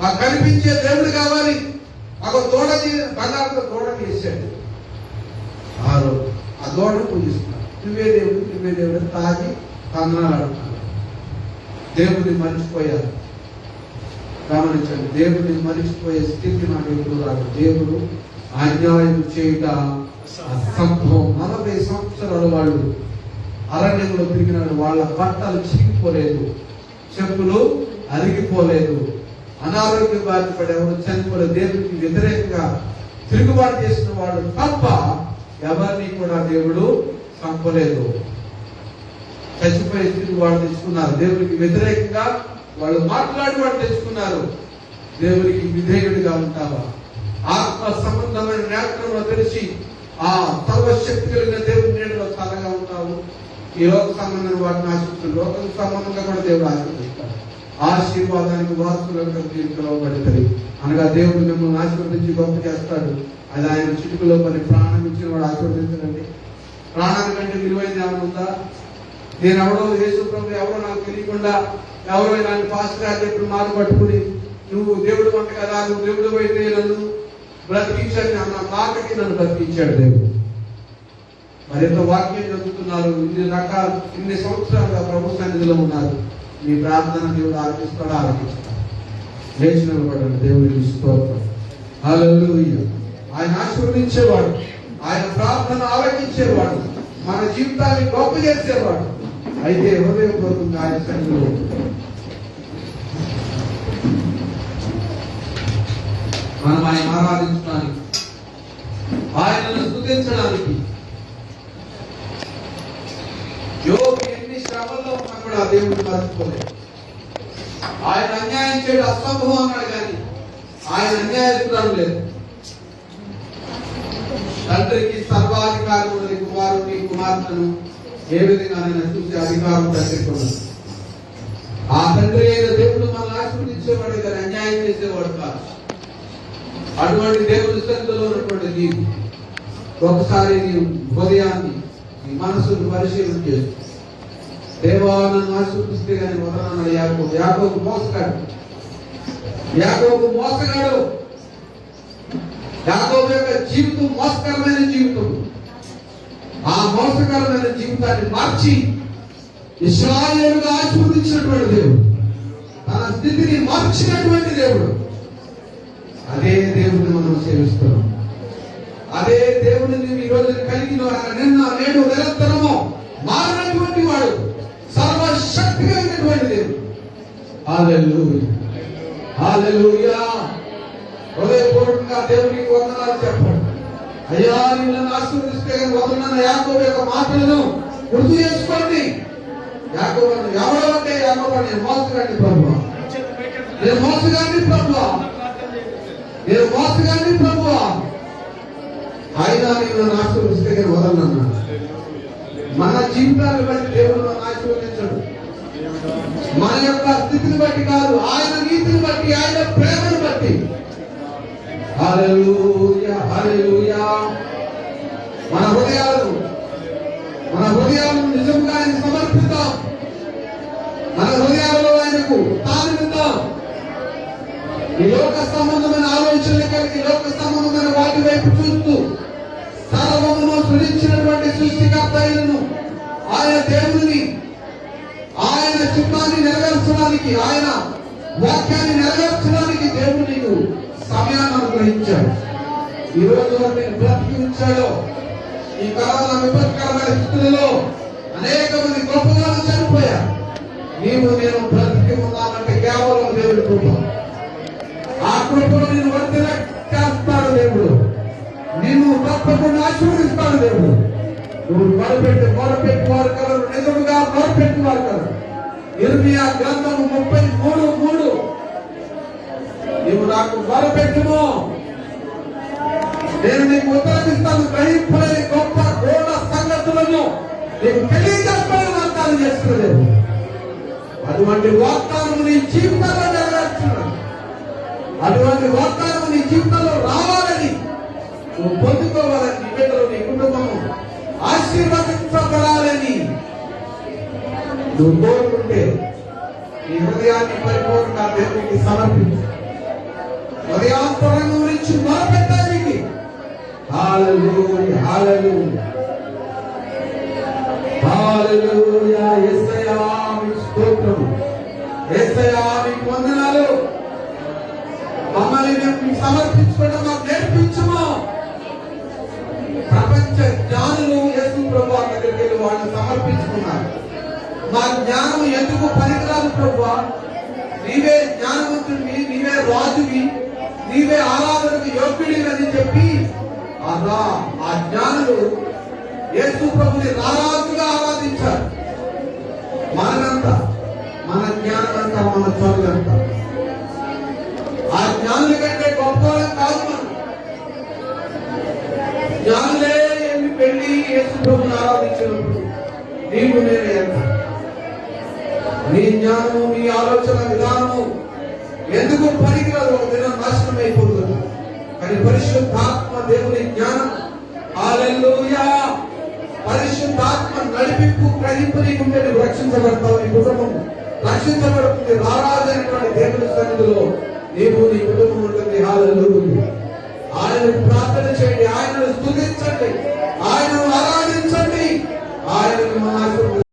మాకు కనిపించే దేవుడు కావాలి, మాకు దూడని బంగారంతో దూడని వేసాడు. ఆ దూడను పూజిస్తున్నారు. నువ్వే దేవుడు తాగి కన్నాలు ఆడుతున్నారు. దేవుడిని మర్చిపోయారు. గమనించండి, దేవుడిని మర్చిపోయే స్థితి నాకు ఎప్పుడు రాదు. దేవుడు అన్యాయం చేయుట అసంభవం. 40 సంవత్సరాలు వాళ్ళు అరణ్యంలో తిరిగినాడు. వాళ్ళ బట్టలు చిరిగిపోలేదు, చెప్పులు అరిగిపోలేదు. అనారోగ్య బాధపడి ఎవరు చనిపోలేదు. దేవుడికి వ్యతిరేకంగా తిరుగుబాటు చేసిన వాడు తప్ప ఎవరిని కూడా దేవుడు చంపలేదు. చచ్చిపోయి తిరుగుబాటు తెచ్చుకున్నారు. దేవుడికి వ్యతిరేకంగా వాళ్ళు మాట్లాడి వాడు తెచ్చుకున్నారు. దేవుడికి విధేయుడిగా ఉంటావా? ఆత్మ సంబంధమైన నేత్రంలో తెలిసి ఆ సర్వశక్తి కలిగిన దేవుడి నీడలో చల్లగా ఉంటావు. ఈ లోక సంబంధమైన వాటిని ఆశిస్తుంది. లోక సంబంధంగా కూడా దేవుడు ఆశీర్వదిస్తాడు. ఆశీర్వాదానికి వారసులుగా పిలువబడతారు. అనగా దేవుడు మిమ్మల్ని ఆశీర్వదించి గొప్ప చేస్తాడు. అది ఆయన చిటుకులో మరి ప్రాణం ఇచ్చిన వాడు ఆశీర్వదించడండి. ప్రాణాన్ని కంటే విలువైంది ఏమైనా ఉందా? నేను ఎవడో యేసు ప్రభు ఎవరో నాకు తెలియకుండా ఎవరో ఇలాంటి పాస్టర్ గారు చెప్పిన మాట పట్టుకుని నువ్వు దేవుడు వంట కదా, నువ్వు దేవుడు అయితే నన్ను బ్రతికించాడు అన్న మాటకి నన్ను బ్రతికించాడు దేవుడు. మరింత వాక్యం చదువుతున్నారు, ఇన్ని సంవత్సరాలుగా ప్రభు సన్నిధిలో ఉన్నారు. మీ ప్రార్థన దేవుడు ఆలకిస్తాడు, ఆలకిస్తాడు. లేచి నిలబడండి. దేవుడికి స్తోత్రం. హల్లెలూయా. ఆయన ఆశీర్వదించేవాడు, ఆయన ప్రార్థన ఆలకించేవాడు, మన జీవితాన్ని గొప్ప చేసేవాడు. అయితే హృదయపూర్వకంగా ఆయన సన్నిధిలో మనం ఆయన ఆరాధించడానికి, ఆయనను స్తుతించడానికి. యోబు ఎన్ని శ్రమల్లో ఉన్నా కూడా దేవుడిని మర్చిపోలేదు. ఆయన అన్యాయం చేయడం అసంభవం అన్నాడు, కానీ ఆయన అన్యాయస్తుడు లేదు. తండ్రికి సర్వాధికారం ఉన్నది, కుమారుని కుమార్తెను ఏ విధంగా ఆయన చూసే అధికారం తండ్రికి ఉన్నది. ఆ తండ్రి అయిన దేవుడు మనల్ని ఆశీర్వదించేవాడు, కానీ అన్యాయం చేసేవాడు కాదు. అటువంటి దేవుడి సన్నిధిలో ఉన్నటువంటి నీవు ఒకసారి నీ హృదయాన్ని, నీ మనసును పరిశీలన చేస్తూ, దేవా నన్ను ఆశీర్వదిస్తే కానీ వదలన్నాడు యాకోబు. యాకోబు మోసగాడు. యాకోబు మోసగాడు. యాకోబు యొక్క జీవితం మోసకరమైన జీవితం. ఆ మోసకరమైన జీవితాన్ని మార్చి ఇశ్రాయేలుగా ఆశీర్వదించినటువంటి దేవుడు, తన స్థితిని మార్చినటువంటి దేవుడు. అదే దేవుడిని మనం సేవిస్తున్నాం. అదే దేవుడిని ఈ రోజు కలిగిన నిన్న నేడు నిరంతరము మారినటువంటి వాడు, సర్వశక్తి కలిగినటువంటి దేవుడు. హల్లెలూయా, హల్లెలూయా. హృదయపూర్వకంగా దేవునికి వందనాలు చెప్పండి. అయ్యా నిన్ను ఆశీర్వదిస్తే వదలన్న యాకోబు యొక్క మాటలను గుర్తు చేసుకోండి. యాకోబు ఎవరు అంటే యాకోబు నేను మోసగాడిని ప్రభువా, నేను మోసగాడిని ప్రభువా, నేను మోసగాడిని ప్రభువా. అయినా నిన్ను ఆశీర్వదిస్తే నేను వదలనన్నాడు. మన జీవితాన్ని బట్టి దేవుడు మనం ఆశీర్వదించడు. మన యొక్క స్థితిని బట్టి కాదు, ఆయన నీతిని బట్టి, ఆయన ప్రేమను బట్టి. హల్లెలూయా, హల్లెలూయా. మన హృదయాలను నిజంగా ఆయన సమర్పిద్దాం. మన హృదయాలలో ఆయనకు తానిద్దాం. ఈ లోక సంబంధమైన ఆలోచనలు కలిగి లోక సంబంధమైన వాటి వైపు చూస్తూ సర్వమును సృష్టించినటువంటి సృష్టికర్త అయినను ఆయన దేవుని, ఆయన చిత్తాన్ని నెరవేర్చడానికి, ఆయన వాక్యాన్ని నెరవేర్చడానికి దేవుడు నీకు సమయాన్ని అనుగ్రహించాడు. ఈ రోజు నేను బ్రతికి ఉంచాడో ఈ కరోనా విపత్కరమైన స్థితులలో అనేక మంది గొప్పగా చనిపోయారు. నీవు నేను బ్రతికి ఉన్నానంటే కేవలం దేవుడి కృప. ఆ కృపను నేను వర్తిన చేస్తాడు దేవుడు. నిన్ను తప్పకుండా ఆశీర్వదిస్తాడు దేవుడు. నువ్వు మొరపెట్టి వారు కలరు, నిజముగా మొరపెట్టి వారు కలరు. ఇర్మియా గ్రంథము 33:3. నీవు నాకు మొరపెట్టుము, నేను నీకు ఉత్తరమిస్తాను, గ్రహింపలేని గొప్ప గోడ సంగతులను నీకు తెలియజేస్తాను వాగ్దానం చేస్తున్నాడు. అటువంటి వాగ్దానం నీ జీవితంలో నెరవేర్చున్నాడు. అటువంటి వాగ్దానం నీ జీవితంలో రావాలని, నువ్వు పొందుకోవాలని, నీ బిడ్డలు, నీ కుటుంబము ఆశీర్వదించబడాలని నువ్వు కోరుకుంటే నీ హృదయాన్ని పరిపూర్ణంగా దేవునికి సమర్పించు. హృదయాంతరంగం గురించి మొరపెట్టడానికి. హల్లెలూయా, హల్లెలూయా, హల్లెలూయా. యేసయ్యా మీకు స్తోత్రం. యేసయ్యా మీకు వందనాలు. మమ్మల్ని మేము సమర్పించుకోవడం మాకు నేర్పించము. ప్రపంచ జ్ఞానులు యేసు ప్రభువా దగ్గరికి వెళ్ళి వాళ్ళని సమర్పించుకున్నారు. మా జ్ఞానం ఎందుకు పనికిరాదు ప్రభువా, నీవే జ్ఞానవంతుడివి, నీవే రాజువి, నీవే ఆరాధనకు యోగ్యుడివి అని చెప్పి ఆ జ్ఞానులు యేసు ప్రభుని రారాజుగా ఆరాధించారు. మనమంతా మన జ్ఞానమంతా మన చదువులంతా ఆ జ్ఞానుల కంటే గొప్పవాళ్ళం కాదు. మనం జ్ఞానులే వెళ్ళి పెళ్లి యేసు ప్రభుని ఆరాధించినప్పుడు నీవు నేనే ఎంత నీ జ్ఞానము నీ ఆలోచన విధానము ఎందుకు పనికిరాదు, ఒక దినం నాశనం అయిపోతుంది. కానీ పరిశుద్ధాత్మ దేవుని జ్ఞానం, హల్లెలూయా, పరిశుద్ధాత్మ నడిపింపు గ్రహింపు నీకుంటే నువ్వు రక్షించబడతావు, నీ కుటుంబం రక్షించబడుతుంది. రారాజైనటువంటి దేవుని సన్నిధిలో నీవు నీ కుటుంబం ఉంటుంది. హల్లెలూయా. ఆయనకు ప్రార్థన చేయండి, ఆయనను స్తుతించండి, ఆయనను ఆరాధించండి, ఆయనకు మన